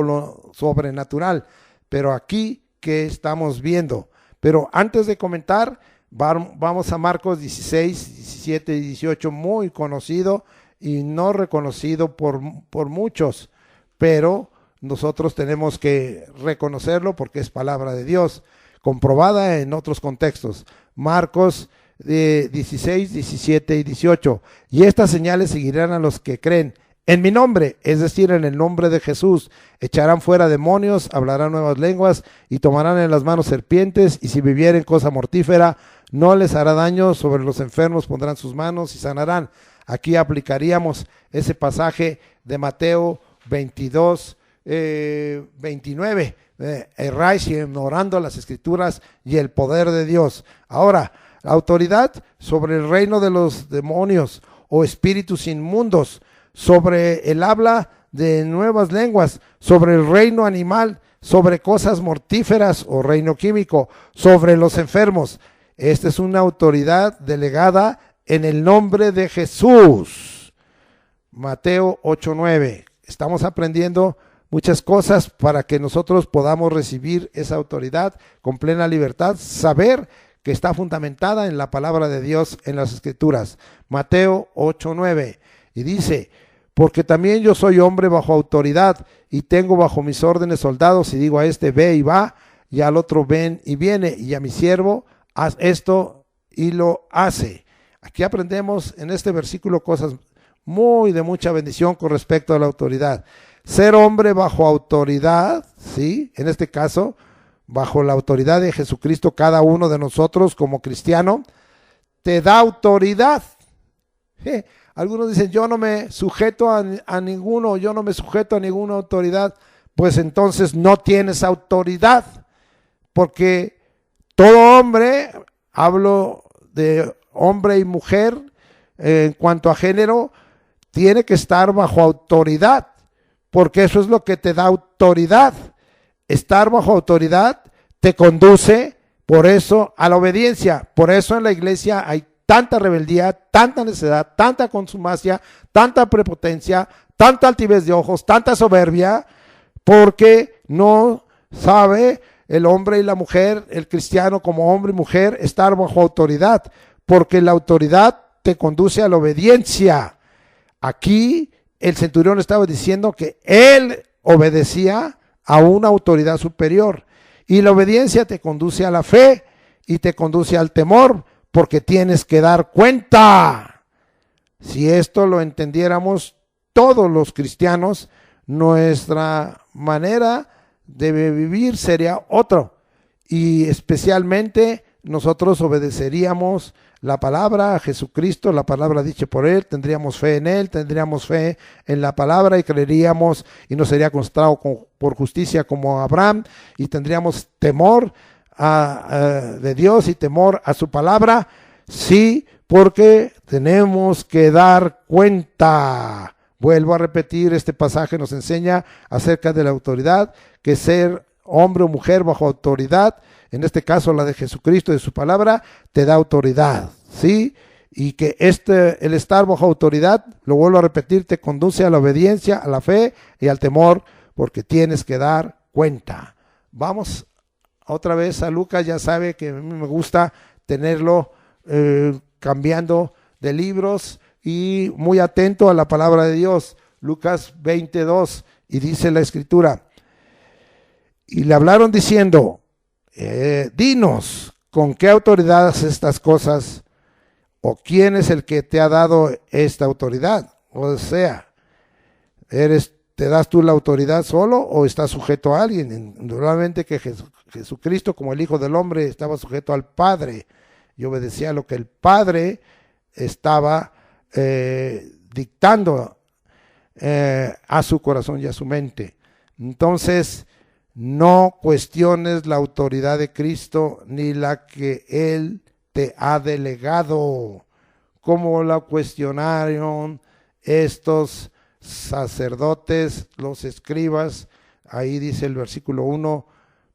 lo sobrenatural. Pero aquí, ¿qué estamos viendo? Pero antes de comentar, vamos a Marcos 16, 17 y 18, muy conocido y no reconocido por muchos, pero nosotros tenemos que reconocerlo porque es palabra de Dios, comprobada en otros contextos. Marcos 16, 17 y 18. Y estas señales seguirán a los que creen. En mi nombre, es decir, en el nombre de Jesús, echarán fuera demonios, hablarán nuevas lenguas y tomarán en las manos serpientes, y si bebieren cosa mortífera, no les hará daño. Sobre los enfermos pondrán sus manos y sanarán. Aquí aplicaríamos ese pasaje de Mateo 22, 29. Erráis ignorando las escrituras y el poder de Dios. Ahora, la autoridad sobre el reino de los demonios o espíritus inmundos, sobre el habla de nuevas lenguas, sobre el reino animal, sobre cosas mortíferas o reino químico, sobre los enfermos. Esta es una autoridad delegada en el nombre de Jesús. Mateo 8:9. Estamos aprendiendo muchas cosas para que nosotros podamos recibir esa autoridad con plena libertad, saber que está fundamentada en la palabra de Dios en las Escrituras. Mateo 8:9, y dice: porque también yo soy hombre bajo autoridad y tengo bajo mis órdenes soldados, y digo a este ve y va, y al otro ven y viene, y a mi siervo haz esto y lo hace. Aquí aprendemos en este versículo cosas de mucha bendición con respecto a la autoridad. Ser hombre bajo autoridad, ¿sí? En este caso, bajo la autoridad de Jesucristo, cada uno de nosotros como cristiano, te da autoridad. Algunos dicen, yo no me sujeto a ninguno, yo no me sujeto a ninguna autoridad. Pues entonces no tienes autoridad, porque todo hombre, hablo de hombre y mujer, en cuanto a género, tiene que estar bajo autoridad, porque eso es lo que te da autoridad. Estar bajo autoridad te conduce, por eso, a la obediencia. Por eso en la iglesia hay tanta rebeldía, tanta necedad, tanta consumacia, tanta prepotencia, tanta altivez de ojos, tanta soberbia, porque no sabe el hombre y la mujer, el cristiano como hombre y mujer, estar bajo autoridad, porque la autoridad te conduce a la obediencia. Aquí el centurión estaba diciendo que él obedecía a una autoridad superior, y la obediencia te conduce a la fe y te conduce al temor, porque tienes que dar cuenta. Si esto lo entendiéramos todos los cristianos, nuestra manera de vivir sería otro, y especialmente nosotros obedeceríamos la palabra a Jesucristo, la palabra dicha por Él, tendríamos fe en Él, tendríamos fe en la palabra y creeríamos, y nos sería constatado por justicia como Abraham, y tendríamos temor de Dios y temor a su palabra. Sí, porque tenemos que dar cuenta. Vuelvo a repetir, este pasaje nos enseña acerca de la autoridad, que ser hombre o mujer bajo autoridad, en este caso la de Jesucristo y de su palabra, te da autoridad, ¿sí? Y que el estar bajo autoridad, lo vuelvo a repetir, te conduce a la obediencia, a la fe y al temor, porque tienes que dar cuenta. Vamos otra vez a Lucas. Ya sabe que a mí me gusta tenerlo cambiando de libros y muy atento a la palabra de Dios. Lucas 22, y dice la Escritura: y le hablaron diciendo, dinos, ¿con qué autoridad haces estas cosas? ¿O quién es el que te ha dado esta autoridad? O sea, ¿te das tú la autoridad solo o estás sujeto a alguien? Indudablemente que Jesucristo, como el Hijo del Hombre, estaba sujeto al Padre y obedecía lo que el Padre estaba dictando a su corazón y a su mente. Entonces, no cuestiones la autoridad de Cristo ni la que Él te ha delegado, como la cuestionaron estos sacerdotes, los escribas. Ahí dice el versículo 1,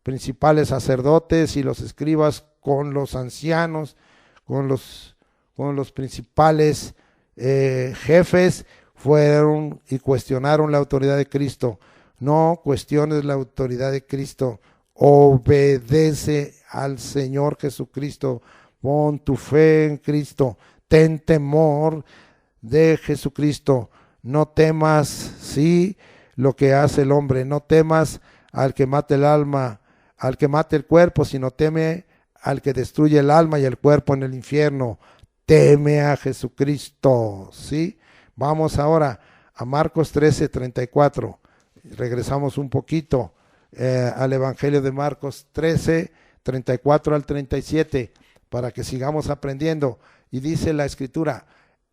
principales sacerdotes y los escribas con los ancianos, con los principales jefes, fueron y cuestionaron la autoridad de Cristo. No cuestiones la autoridad de Cristo, obedece al Señor Jesucristo, pon tu fe en Cristo, ten temor de Jesucristo, no temas, sí, lo que hace el hombre, no temas al que mate el alma, al que mate el cuerpo, sino teme al que destruye el alma y el cuerpo en el infierno. Teme a Jesucristo, ¿sí? Vamos ahora a Marcos 13:34. Regresamos un poquito al Evangelio de Marcos 13:34 al 37, para que sigamos aprendiendo. Y dice la Escritura: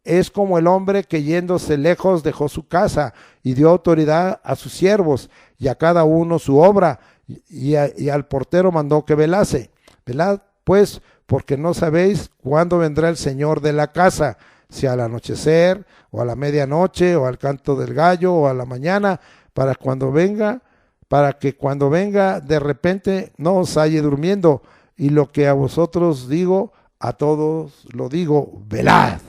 es como el hombre que yéndose lejos dejó su casa y dio autoridad a sus siervos y a cada uno su obra, y al portero mandó que velase. Velad pues, porque no sabéis cuándo vendrá el Señor de la casa, si al anochecer, o a la medianoche, o al canto del gallo, o a la mañana, para que cuando venga de repente no os halle durmiendo. Y lo que a vosotros digo, a todos lo digo, velad.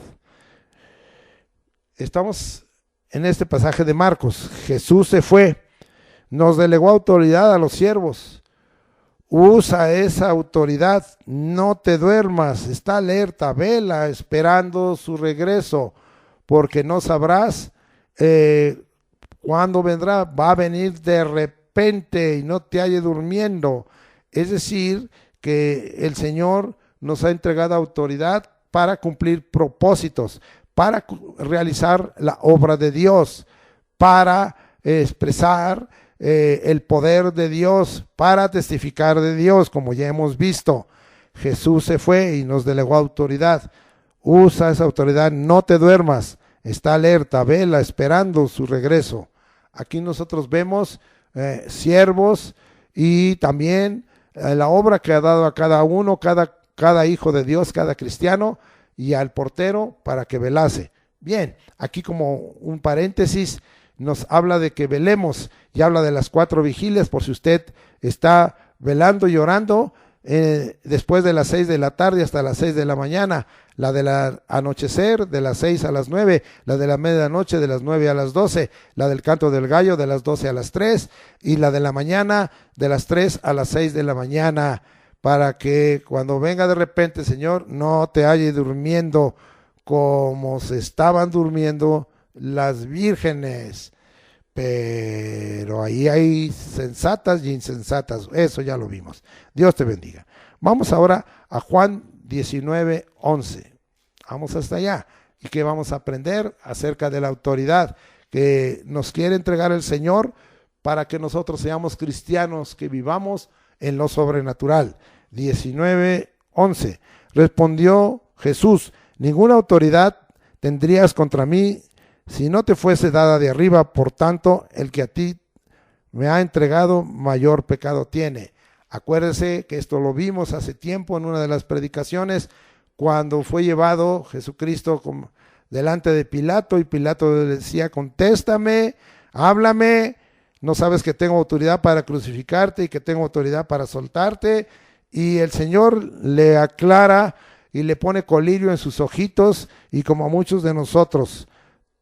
Estamos en este pasaje de Marcos. Jesús se fue. nos delegó autoridad a los siervos. Usa esa autoridad, no te duermas, está alerta, vela esperando su regreso, porque no sabrás cuándo vendrá, va a venir de repente y no te halle durmiendo. Es decir, que el Señor nos ha entregado autoridad para cumplir propósitos, para realizar la obra de Dios, para expresar el poder de Dios, para testificar de Dios, como ya hemos visto. Jesús se fue y nos delegó autoridad. Usa esa autoridad, no te duermas, está alerta, vela esperando su regreso. Aquí nosotros vemos siervos y también la obra que ha dado a cada uno, cada hijo de Dios, cada cristiano, y al portero para que velase. Bien, aquí como un paréntesis, nos habla de que velemos y habla de las 4 vigilias, por si usted está velando y orando después de las 6 de la tarde hasta las 6 de la mañana, la del anochecer de las 6 a las 9, la de la medianoche de las 9 a las 12, la del canto del gallo de las 12 a las 3 y la de la mañana de las 3 a las 6 de la mañana, para que cuando venga de repente, Señor, no te halle durmiendo como se estaban durmiendo las vírgenes. Pero ahí hay sensatas y insensatas, eso ya lo vimos. Dios te bendiga. Vamos ahora a Juan 19:11. Vamos hasta allá. ¿Y qué vamos a aprender acerca de la autoridad que nos quiere entregar el Señor para que nosotros seamos cristianos que vivamos en lo sobrenatural? 19:11. Respondió Jesús: ninguna autoridad tendrías contra mí si no te fuese dada de arriba, por tanto, el que a ti me ha entregado, mayor pecado tiene. Acuérdese que esto lo vimos hace tiempo en una de las predicaciones, cuando fue llevado Jesucristo delante de Pilato, y Pilato le decía: contéstame, háblame, no sabes que tengo autoridad para crucificarte y que tengo autoridad para soltarte. Y el Señor le aclara y le pone colirio en sus ojitos, y como a muchos de nosotros,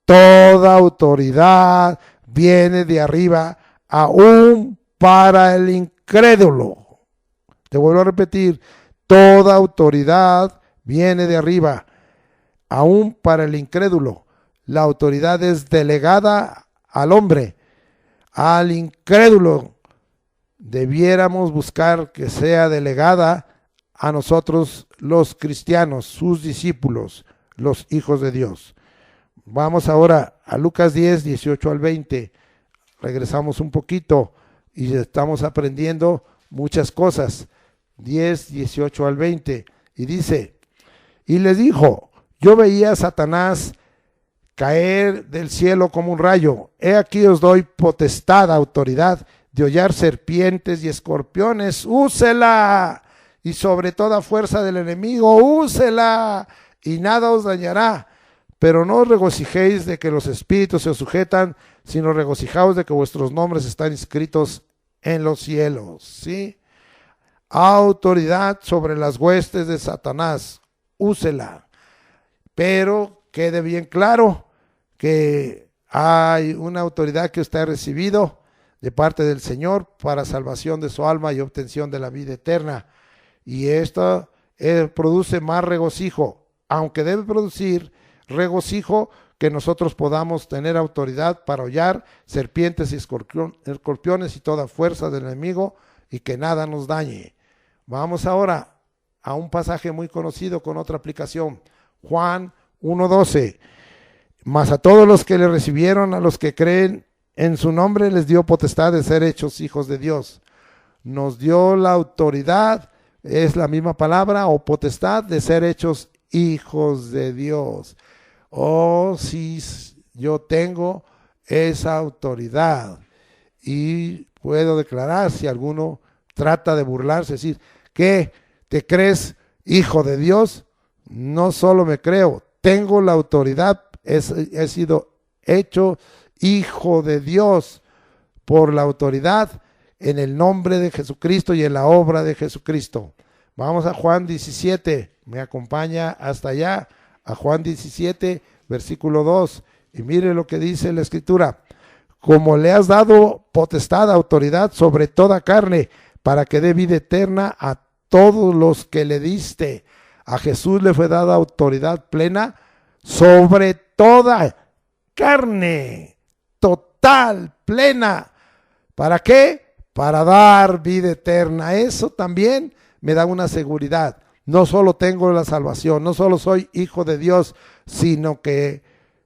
toda autoridad viene de arriba, aún para el incrédulo. Te vuelvo a repetir, toda autoridad viene de arriba, aún para el incrédulo. La autoridad es delegada al hombre, al incrédulo. Debiéramos buscar que sea delegada a nosotros los cristianos, sus discípulos, los hijos de Dios. Vamos ahora a Lucas 10, 18 al 20. Regresamos un poquito y estamos aprendiendo muchas cosas. 10, 18 al 20. Y dice: y les dijo: yo veía a Satanás caer del cielo como un rayo. He aquí os doy potestad, autoridad, de hollar serpientes y escorpiones. Úsela. Y sobre toda fuerza del enemigo, úsela, y nada os dañará. Pero no os regocijéis de que los espíritus se os sujetan, sino regocijaos de que vuestros nombres están inscritos en los cielos. ¿Sí? Autoridad sobre las huestes de Satanás, úsela. Pero quede bien claro que hay una autoridad que usted ha recibido de parte del Señor para salvación de su alma y obtención de la vida eterna. Y esto produce más regocijo, aunque debe producir regocijo que nosotros podamos tener autoridad para hollar serpientes y escorpiones y toda fuerza del enemigo, y que nada nos dañe. Vamos ahora a un pasaje muy conocido con otra aplicación. Juan 1:12. Mas a todos los que le recibieron, a los que creen en su nombre, les dio potestad de ser hechos hijos de Dios. Nos dio la autoridad, es la misma palabra, o potestad, de ser hechos hijos de Dios. Oh, sí, yo tengo esa autoridad y puedo declarar, si alguno trata de burlarse, decir: ¿qué? ¿Te crees hijo de Dios? No solo me creo, tengo la autoridad, he sido hecho hijo de Dios por la autoridad en el nombre de Jesucristo y en la obra de Jesucristo. Vamos a Juan 17, me acompaña hasta allá, a Juan 17, versículo 2, y mire lo que dice la Escritura. como le has dado potestad, autoridad sobre toda carne, para que dé vida eterna a todos los que le diste. A Jesús le fue dada autoridad plena sobre toda carne, total, plena. ¿Para qué? Para dar vida eterna. Eso también me da una seguridad. No solo tengo la salvación, no solo soy hijo de Dios, sino que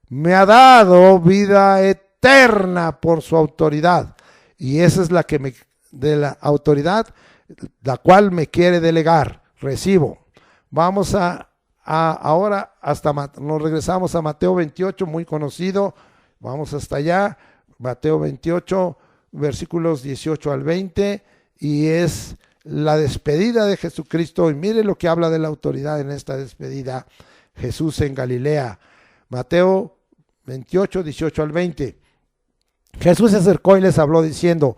me ha dado vida eterna por su autoridad. Y esa es la que de la autoridad, la cual me quiere delegar. Recibo. Vamos ahora nos regresamos a Mateo 28, muy conocido. Vamos hasta allá. Mateo 28, versículos 18 al 20, y es la despedida de Jesucristo. Y mire lo que habla de la autoridad en esta despedida. Jesús en Galilea. Mateo 28, 18 al 20. Jesús se acercó y les habló diciendo: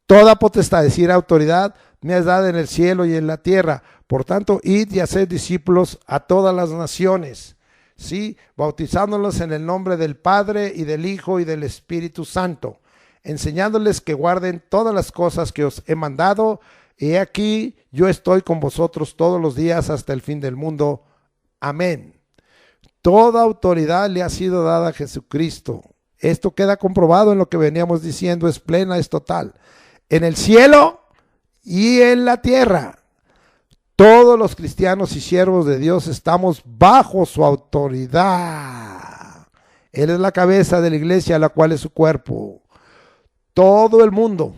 toda potestad, es decir, autoridad, me has dado en el cielo y en la tierra. Por tanto, id y haced discípulos a todas las naciones, ¿sí? Bautizándolos en el nombre del Padre y del Hijo y del Espíritu Santo, enseñándoles que guarden todas las cosas que os he mandado. Y aquí yo estoy con vosotros todos los días hasta el fin del mundo. Amén. Toda autoridad le ha sido dada a Jesucristo. Esto queda comprobado en lo que veníamos diciendo, es plena, es total. En el cielo y en la tierra. Todos los cristianos y siervos de Dios estamos bajo su autoridad. Él es la cabeza de la iglesia, la cual es su cuerpo. Todo el mundo,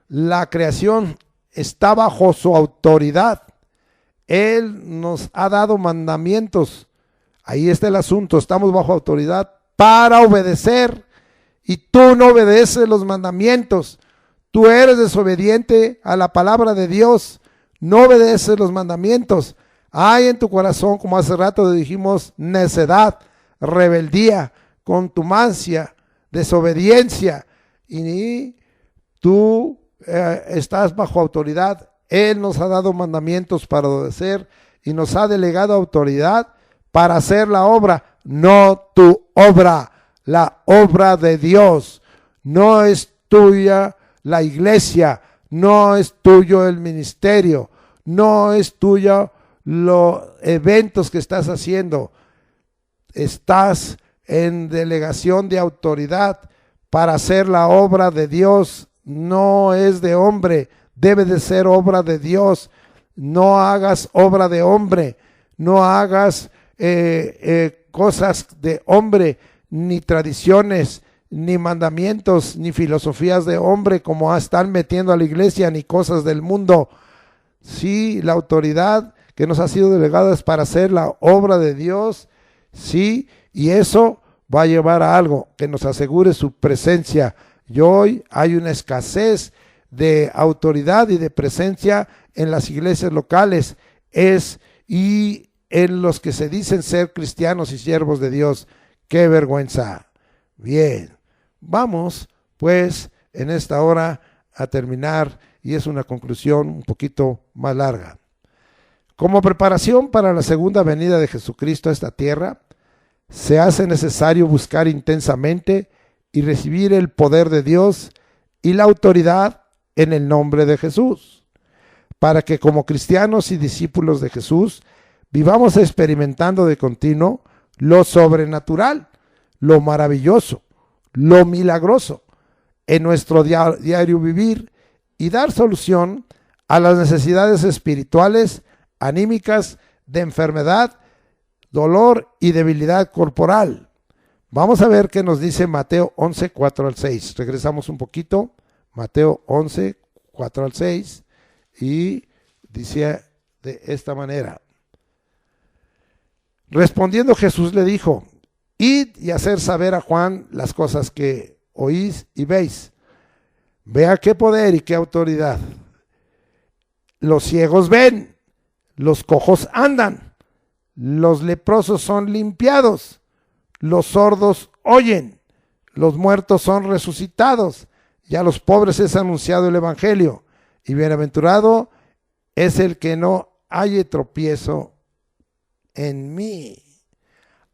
la creación, está bajo su autoridad. Él nos ha dado mandamientos. Ahí está el asunto, estamos bajo autoridad para obedecer. Y tú no obedeces los mandamientos. Tú eres desobediente a la palabra de Dios. No obedeces los mandamientos. Hay en tu corazón, como hace rato dijimos, necedad, rebeldía, contumacia, desobediencia. Y tú estás bajo autoridad. Él nos ha dado mandamientos para obedecer y nos ha delegado autoridad para hacer la obra, no tu obra, la obra de Dios. No es tuya la iglesia, no es tuyo el ministerio, no es tuyo los eventos que estás haciendo. Estás en delegación de autoridad para hacer la obra de Dios. No es de hombre, debe de ser obra de Dios. No hagas obra de hombre, no hagas cosas de hombre, ni tradiciones, ni mandamientos, ni filosofías de hombre como están metiendo a la iglesia, ni cosas del mundo. Sí, la autoridad que nos ha sido delegada es para hacer la obra de Dios, sí, y eso va a llevar a algo que nos asegure su presencia. Y hoy hay una escasez de autoridad y de presencia en las iglesias locales, y en los que se dicen ser cristianos y siervos de Dios. ¡Qué vergüenza! Bien, vamos pues en esta hora a terminar, y es una conclusión un poquito más larga. Como preparación para la segunda venida de Jesucristo a esta tierra, se hace necesario buscar intensamente y recibir el poder de Dios y la autoridad en el nombre de Jesús, para que como cristianos y discípulos de Jesús vivamos experimentando de continuo lo sobrenatural, lo maravilloso, lo milagroso en nuestro diario vivir, y dar solución a las necesidades espirituales, anímicas, de enfermedad, dolor y debilidad corporal. Vamos a ver qué nos dice Mateo 11, 4 al 6. Regresamos un poquito. Mateo 11, 4 al 6. Y dice de esta manera: respondiendo Jesús le dijo: id y hacer saber a Juan las cosas que oís y veis. Vea qué poder y qué autoridad. Los ciegos ven, los cojos andan, los leprosos son limpiados, los sordos oyen, los muertos son resucitados, y a los pobres es anunciado el evangelio. Y bienaventurado es el que no halle tropiezo en mí.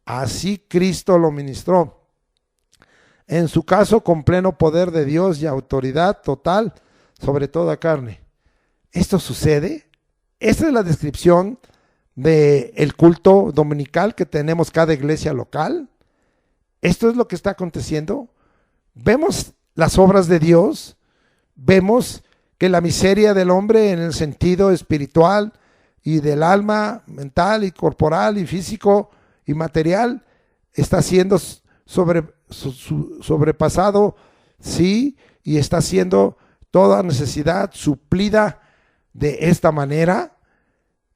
Así Cristo lo ministró. en su caso con pleno poder de Dios y autoridad total sobre toda carne. ¿Esto sucede? Esta es la descripción del culto dominical que tenemos cada iglesia local. Esto es lo que está aconteciendo. Vemos las obras de Dios, vemos que la miseria del hombre en el sentido espiritual y del alma, mental y corporal y físico y material está siendo sobrepasado, sí, y está siendo toda necesidad suplida de esta manera.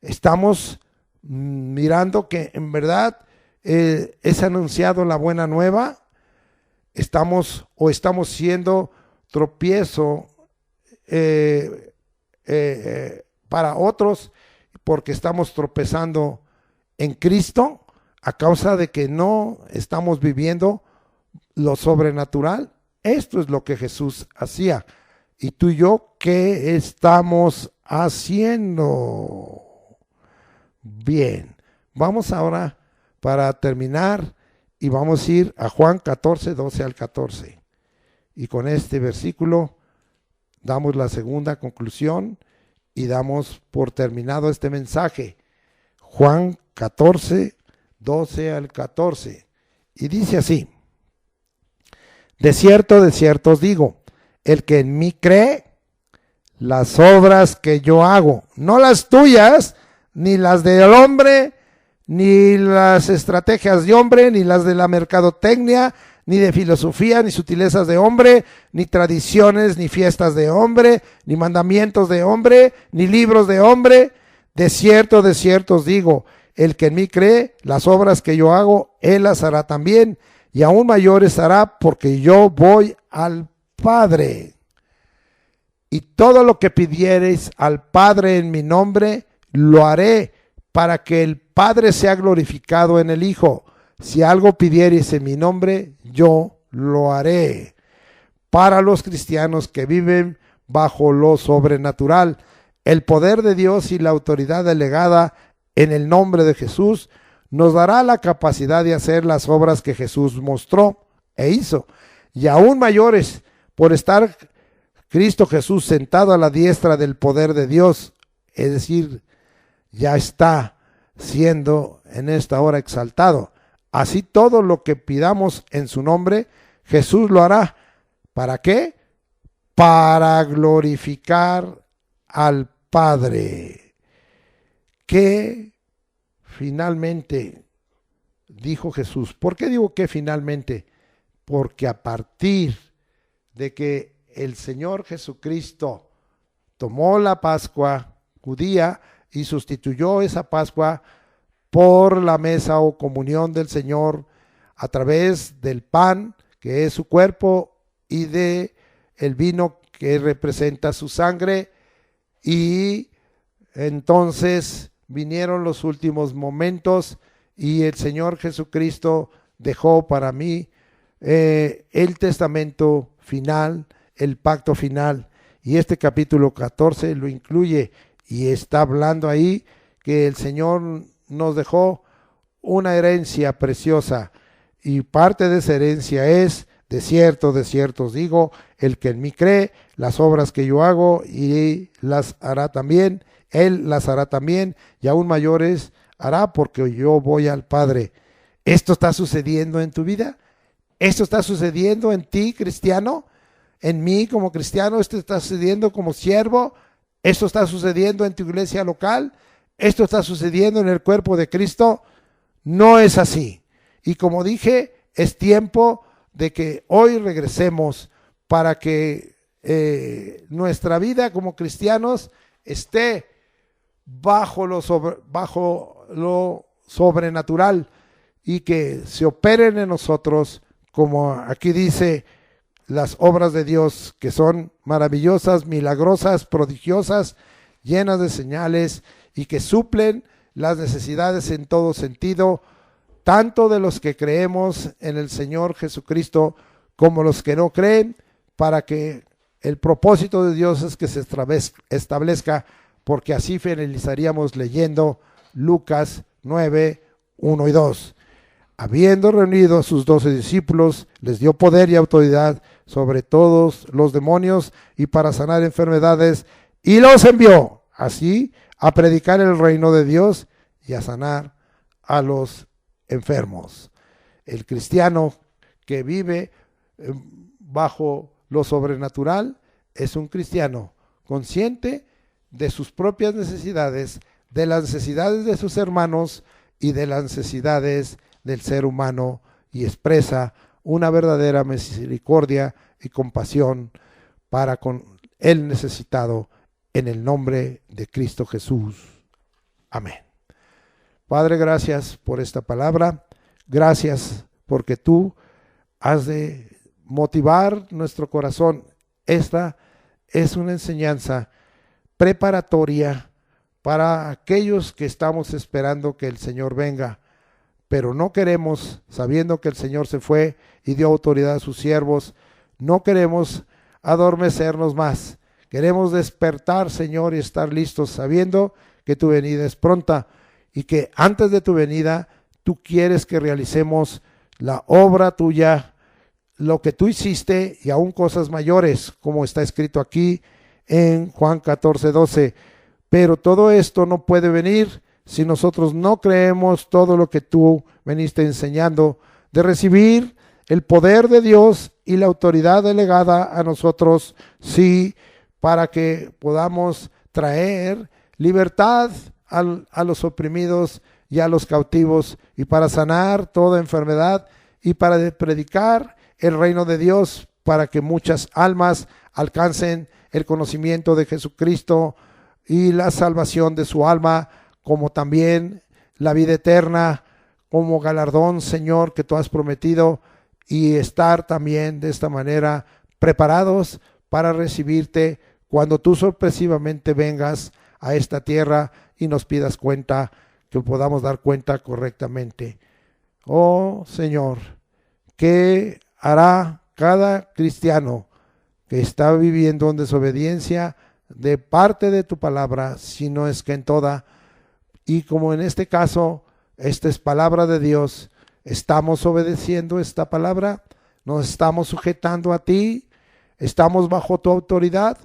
Estamos mirando que en verdad es anunciado la buena nueva. Estamos siendo tropiezo para otros porque estamos tropezando en Cristo a causa de que no estamos viviendo lo sobrenatural. Esto es lo que Jesús hacía. Y tú y yo, ¿qué estamos haciendo? Bien, vamos ahora para terminar y vamos a ir a Juan 14, 12 al 14. Y con este versículo damos la segunda conclusión y damos por terminado este mensaje. Juan 14, 12 al 14. Y dice así: de cierto os digo, el que en mí cree, las obras que yo hago, no las tuyas, ni las del hombre, ni las estrategias de hombre, ni las de la mercadotecnia, ni de filosofía, ni sutilezas de hombre, ni tradiciones, ni fiestas de hombre, ni mandamientos de hombre, ni libros de hombre. De cierto os digo, el que en mí cree, las obras que yo hago, él las hará también, y aún mayores hará, porque yo voy al Padre. Y todo lo que pidiereis al Padre en mi nombre, lo haré, para que el Padre sea glorificado en el Hijo. Si algo pidiereis en mi nombre, yo lo haré. Para los cristianos que viven bajo lo sobrenatural, el poder de Dios y la autoridad delegada en el nombre de Jesús nos dará la capacidad de hacer las obras que Jesús mostró e hizo, y aún mayores, por estar Cristo Jesús sentado a la diestra del poder de Dios, es decir, ya está siendo en esta hora exaltado. Así todo lo que pidamos en su nombre, Jesús lo hará. ¿Para qué? Para glorificar al Padre. Que finalmente, dijo Jesús. ¿Por qué digo que finalmente? Porque a partir de que el Señor Jesucristo tomó la Pascua judía y sustituyó esa Pascua por la mesa o comunión del Señor a través del pan, que es su cuerpo, y de el vino, que representa su sangre. Y entonces vinieron los últimos momentos y el Señor Jesucristo dejó para mí el testamento final, el pacto final. Y este capítulo 14 lo incluye y está hablando ahí que el Señor nos dejó una herencia preciosa, y parte de esa herencia es: de cierto os digo, el que en mí cree, las obras que yo hago, y las hará también, él las hará también, y aún mayores hará, porque yo voy al Padre. ¿Esto está sucediendo en tu vida? ¿Esto está sucediendo en ti, cristiano? ¿En mí como cristiano? ¿Esto está sucediendo como siervo? ¿Esto está sucediendo en tu iglesia local? ¿Esto está sucediendo en el cuerpo de Cristo? No es así. Y como dije, es tiempo de que hoy regresemos para que nuestra vida como cristianos esté bajo lo sobrenatural, y que se operen en nosotros, como aquí dice, las obras de Dios, que son maravillosas, milagrosas, prodigiosas, llenas de señales, y que suplen las necesidades en todo sentido, tanto de los que creemos en el Señor Jesucristo como los que no creen, para que el propósito de Dios es que se establezca, porque así finalizaríamos leyendo Lucas 9, 1 y 2. Habiendo reunido a sus 12 discípulos, les dio poder y autoridad sobre todos los demonios y para sanar enfermedades, y los envió así a predicar el reino de Dios y a sanar a los enfermos. El cristiano que vive bajo lo sobrenatural es un cristiano consciente de sus propias necesidades, de las necesidades de sus hermanos y de las necesidades del ser humano, y expresa una verdadera misericordia y compasión para con el necesitado, en el nombre de Cristo Jesús. Amén. Padre, gracias por esta palabra. Gracias porque tú has de motivar nuestro corazón. Esta es una enseñanza preparatoria para aquellos que estamos esperando que el Señor venga, pero no queremos, sabiendo que el Señor se fue y dio autoridad a sus siervos, no queremos adormecernos más. Queremos despertar, Señor, y estar listos, sabiendo que tu venida es pronta y que antes de tu venida tú quieres que realicemos la obra tuya, lo que tú hiciste y aún cosas mayores, como está escrito aquí en Juan 14:12. Pero todo esto no puede venir si nosotros no creemos todo lo que tú veniste enseñando, de recibir el poder de Dios y la autoridad delegada a nosotros, sí, para que podamos traer libertad a los oprimidos y a los cautivos, y para sanar toda enfermedad, y para predicar el reino de Dios, para que muchas almas alcancen el conocimiento de Jesucristo y la salvación de su alma, como también la vida eterna como galardón, Señor, que tú has prometido, y estar también de esta manera preparados para recibirte cuando tú sorpresivamente vengas a esta tierra y nos pidas cuenta, que podamos dar cuenta correctamente. Oh Señor, ¿qué hará cada cristiano que está viviendo en desobediencia de parte de tu palabra, si no es que en toda? Y como en este caso, esta es palabra de Dios, estamos obedeciendo esta palabra, nos estamos sujetando a ti, estamos bajo tu autoridad.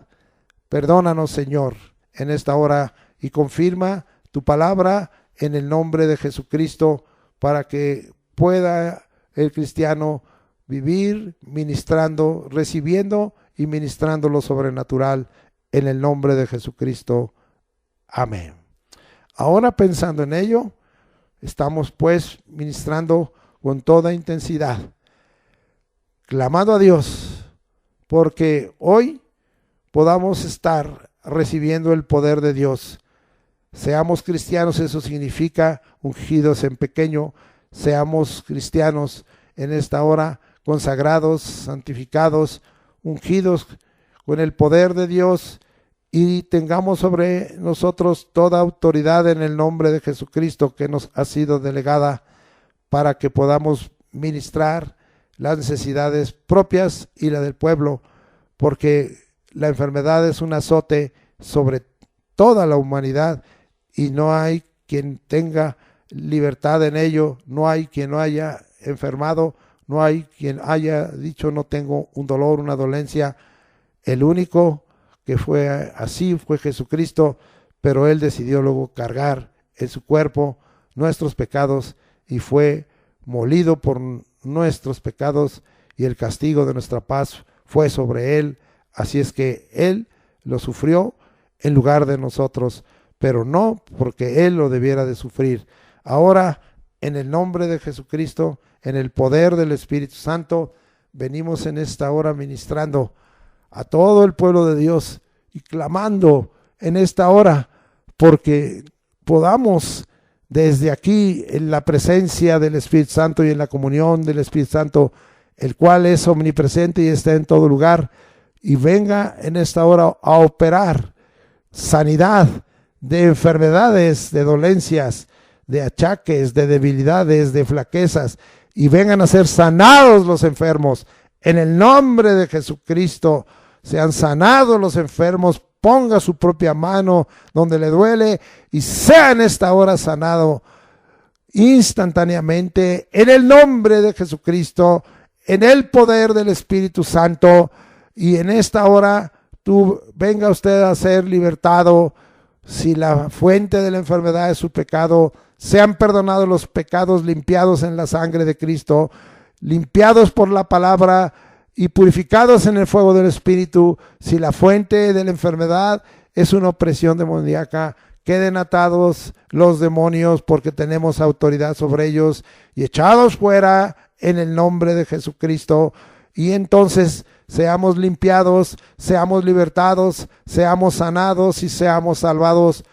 Perdónanos, Señor, en esta hora, y confirma tu palabra en el nombre de Jesucristo, para que pueda el cristiano vivir ministrando, recibiendo y ministrando lo sobrenatural en el nombre de Jesucristo. Amén. Ahora, pensando en ello, estamos pues ministrando con toda intensidad, clamando a Dios, porque hoy podamos estar recibiendo el poder de Dios. Seamos cristianos, eso significa ungidos en pequeño. Seamos cristianos en esta hora, consagrados, santificados, ungidos con el poder de Dios, y tengamos sobre nosotros toda autoridad en el nombre de Jesucristo que nos ha sido delegada, para que podamos ministrar las necesidades propias y la del pueblo, porque la enfermedad es un azote sobre toda la humanidad y no hay quien tenga libertad en ello, no hay quien no haya enfermado, no hay quien haya dicho no tengo un dolor, una dolencia. El único que fue así fue Jesucristo, pero Él decidió luego cargar en su cuerpo nuestros pecados y fue molido por nuestros pecados, y el castigo de nuestra paz fue sobre Él. Así es que Él lo sufrió en lugar de nosotros, pero no porque Él lo debiera de sufrir. Ahora, en el nombre de Jesucristo, en el poder del Espíritu Santo, venimos en esta hora ministrando a todo el pueblo de Dios y clamando en esta hora porque podamos desde aquí, en la presencia del Espíritu Santo y en la comunión del Espíritu Santo, el cual es omnipresente y está en todo lugar, y venga en esta hora a operar sanidad de enfermedades, de dolencias, de achaques, de debilidades, de flaquezas, y vengan a ser sanados los enfermos. En el nombre de Jesucristo, sean sanados los enfermos. Ponga su propia mano donde le duele y sea en esta hora sanado. instantáneamente, en el nombre de Jesucristo, en el poder del Espíritu Santo. Y en esta hora, venga usted a ser libertado. Si la fuente de la enfermedad es su pecado, sean perdonados los pecados, limpiados en la sangre de Cristo, limpiados por la palabra y purificados en el fuego del Espíritu. Si la fuente de la enfermedad es una opresión demoníaca, queden atados los demonios, porque tenemos autoridad sobre ellos, y echados fuera en el nombre de Jesucristo. Y entonces seamos limpiados, seamos libertados, seamos sanados y seamos salvados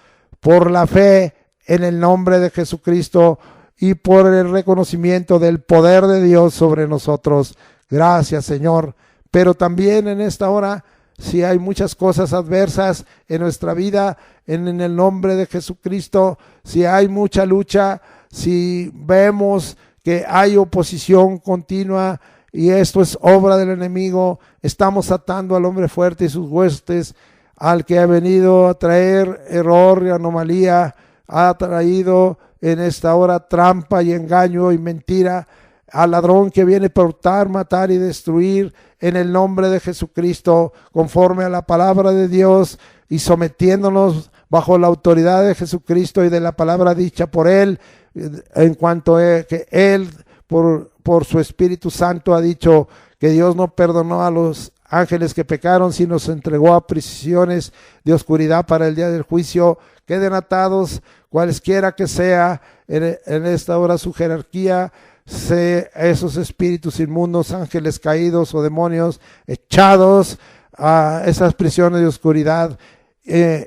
por la fe en el nombre de Jesucristo y por el reconocimiento del poder de Dios sobre nosotros. Gracias, Señor. Pero también en esta hora, si hay muchas cosas adversas en nuestra vida, en el nombre de Jesucristo, si hay mucha lucha, si vemos que hay oposición continua y esto es obra del enemigo, estamos atando al hombre fuerte y sus huestes, al que ha venido a traer error y anomalía, ha traído en esta hora trampa y engaño y mentira, al ladrón que viene para hurtar, matar y destruir. En el nombre de Jesucristo, conforme a la palabra de Dios y sometiéndonos bajo la autoridad de Jesucristo y de la palabra dicha por Él, en cuanto a que Él por su Espíritu Santo ha dicho que Dios no perdonó a los ángeles que pecaron, sino se entregó a prisiones de oscuridad para el día del juicio. Queden atados cualesquiera que sea en esta hora su jerarquía, esos espíritus inmundos, ángeles caídos o demonios echados a esas prisiones de oscuridad,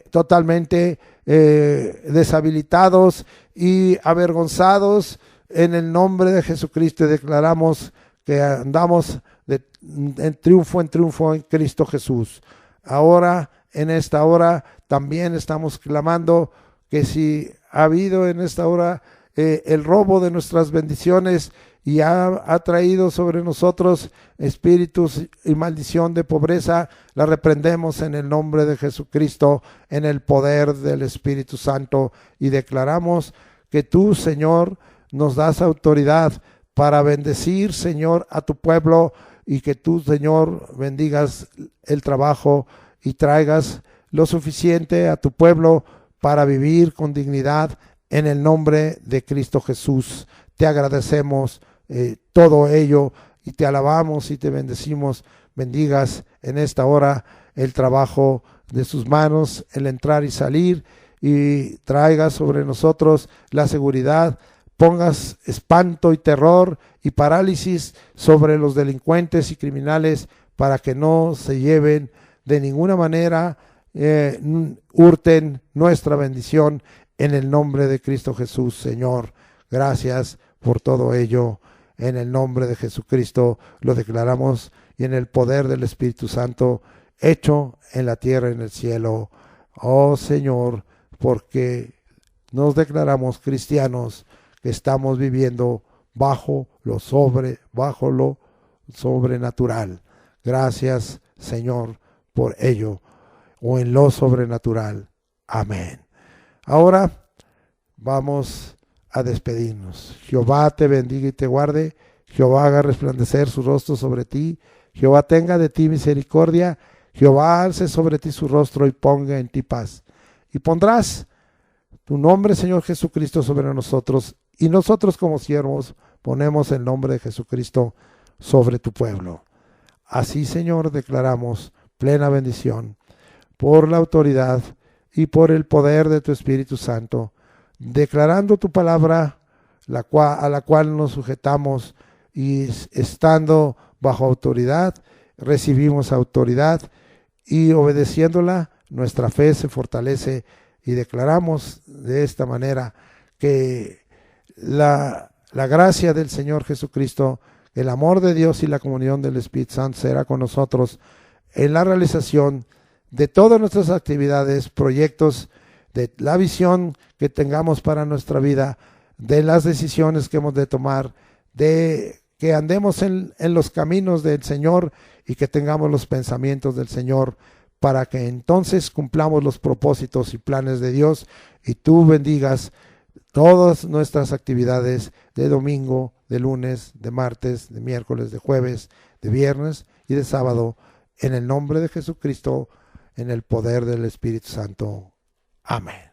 totalmente deshabilitados y avergonzados en el nombre de Jesucristo. Y declaramos que andamos en triunfo en Cristo Jesús. Ahora, en esta hora, también estamos clamando que si ha habido en esta hora el robo de nuestras bendiciones y ha traído sobre nosotros espíritus y maldición de pobreza, la reprendemos en el nombre de Jesucristo, en el poder del Espíritu Santo, y declaramos que tú, Señor, nos das autoridad para bendecir, Señor, a tu pueblo, y que tú, Señor, bendigas el trabajo y traigas lo suficiente a tu pueblo para vivir con dignidad en el nombre de Cristo Jesús. Te agradecemos todo ello y te alabamos y te bendecimos. Bendigas en esta hora el trabajo de sus manos, el entrar y salir, y traigas sobre nosotros la seguridad. Pongas espanto y terror y parálisis sobre los delincuentes y criminales, para que no se lleven de ninguna manera, hurten nuestra bendición, en el nombre de Cristo Jesús, Señor. Gracias por todo ello. En el nombre de Jesucristo lo declaramos, y en el poder del Espíritu Santo, hecho en la tierra y en el cielo. Oh Señor, porque nos declaramos cristianos, que estamos viviendo bajo lo sobrenatural. Gracias, Señor, por ello, o en lo sobrenatural. Amén. Ahora vamos a despedirnos. Jehová te bendiga y te guarde. Jehová haga resplandecer su rostro sobre ti. Jehová tenga de ti misericordia. Jehová alce sobre ti su rostro y ponga en ti paz. Y pondrás tu nombre, Señor Jesucristo, sobre nosotros, y nosotros como siervos ponemos el nombre de Jesucristo sobre tu pueblo. Así, Señor, declaramos plena bendición por la autoridad y por el poder de tu Espíritu Santo, declarando tu palabra, a la cual nos sujetamos, y estando bajo autoridad, recibimos autoridad, y obedeciéndola, nuestra fe se fortalece, y declaramos de esta manera que la gracia del Señor Jesucristo, el amor de Dios y la comunión del Espíritu Santo será con nosotros en la realización de todas nuestras actividades, proyectos, de la visión que tengamos para nuestra vida, de las decisiones que hemos de tomar, de que andemos en los caminos del Señor y que tengamos los pensamientos del Señor, para que entonces cumplamos los propósitos y planes de Dios, y tú bendigas todas nuestras actividades de domingo, de lunes, de martes, de miércoles, de jueves, de viernes y de sábado, en el nombre de Jesucristo, en el poder del Espíritu Santo. Amén.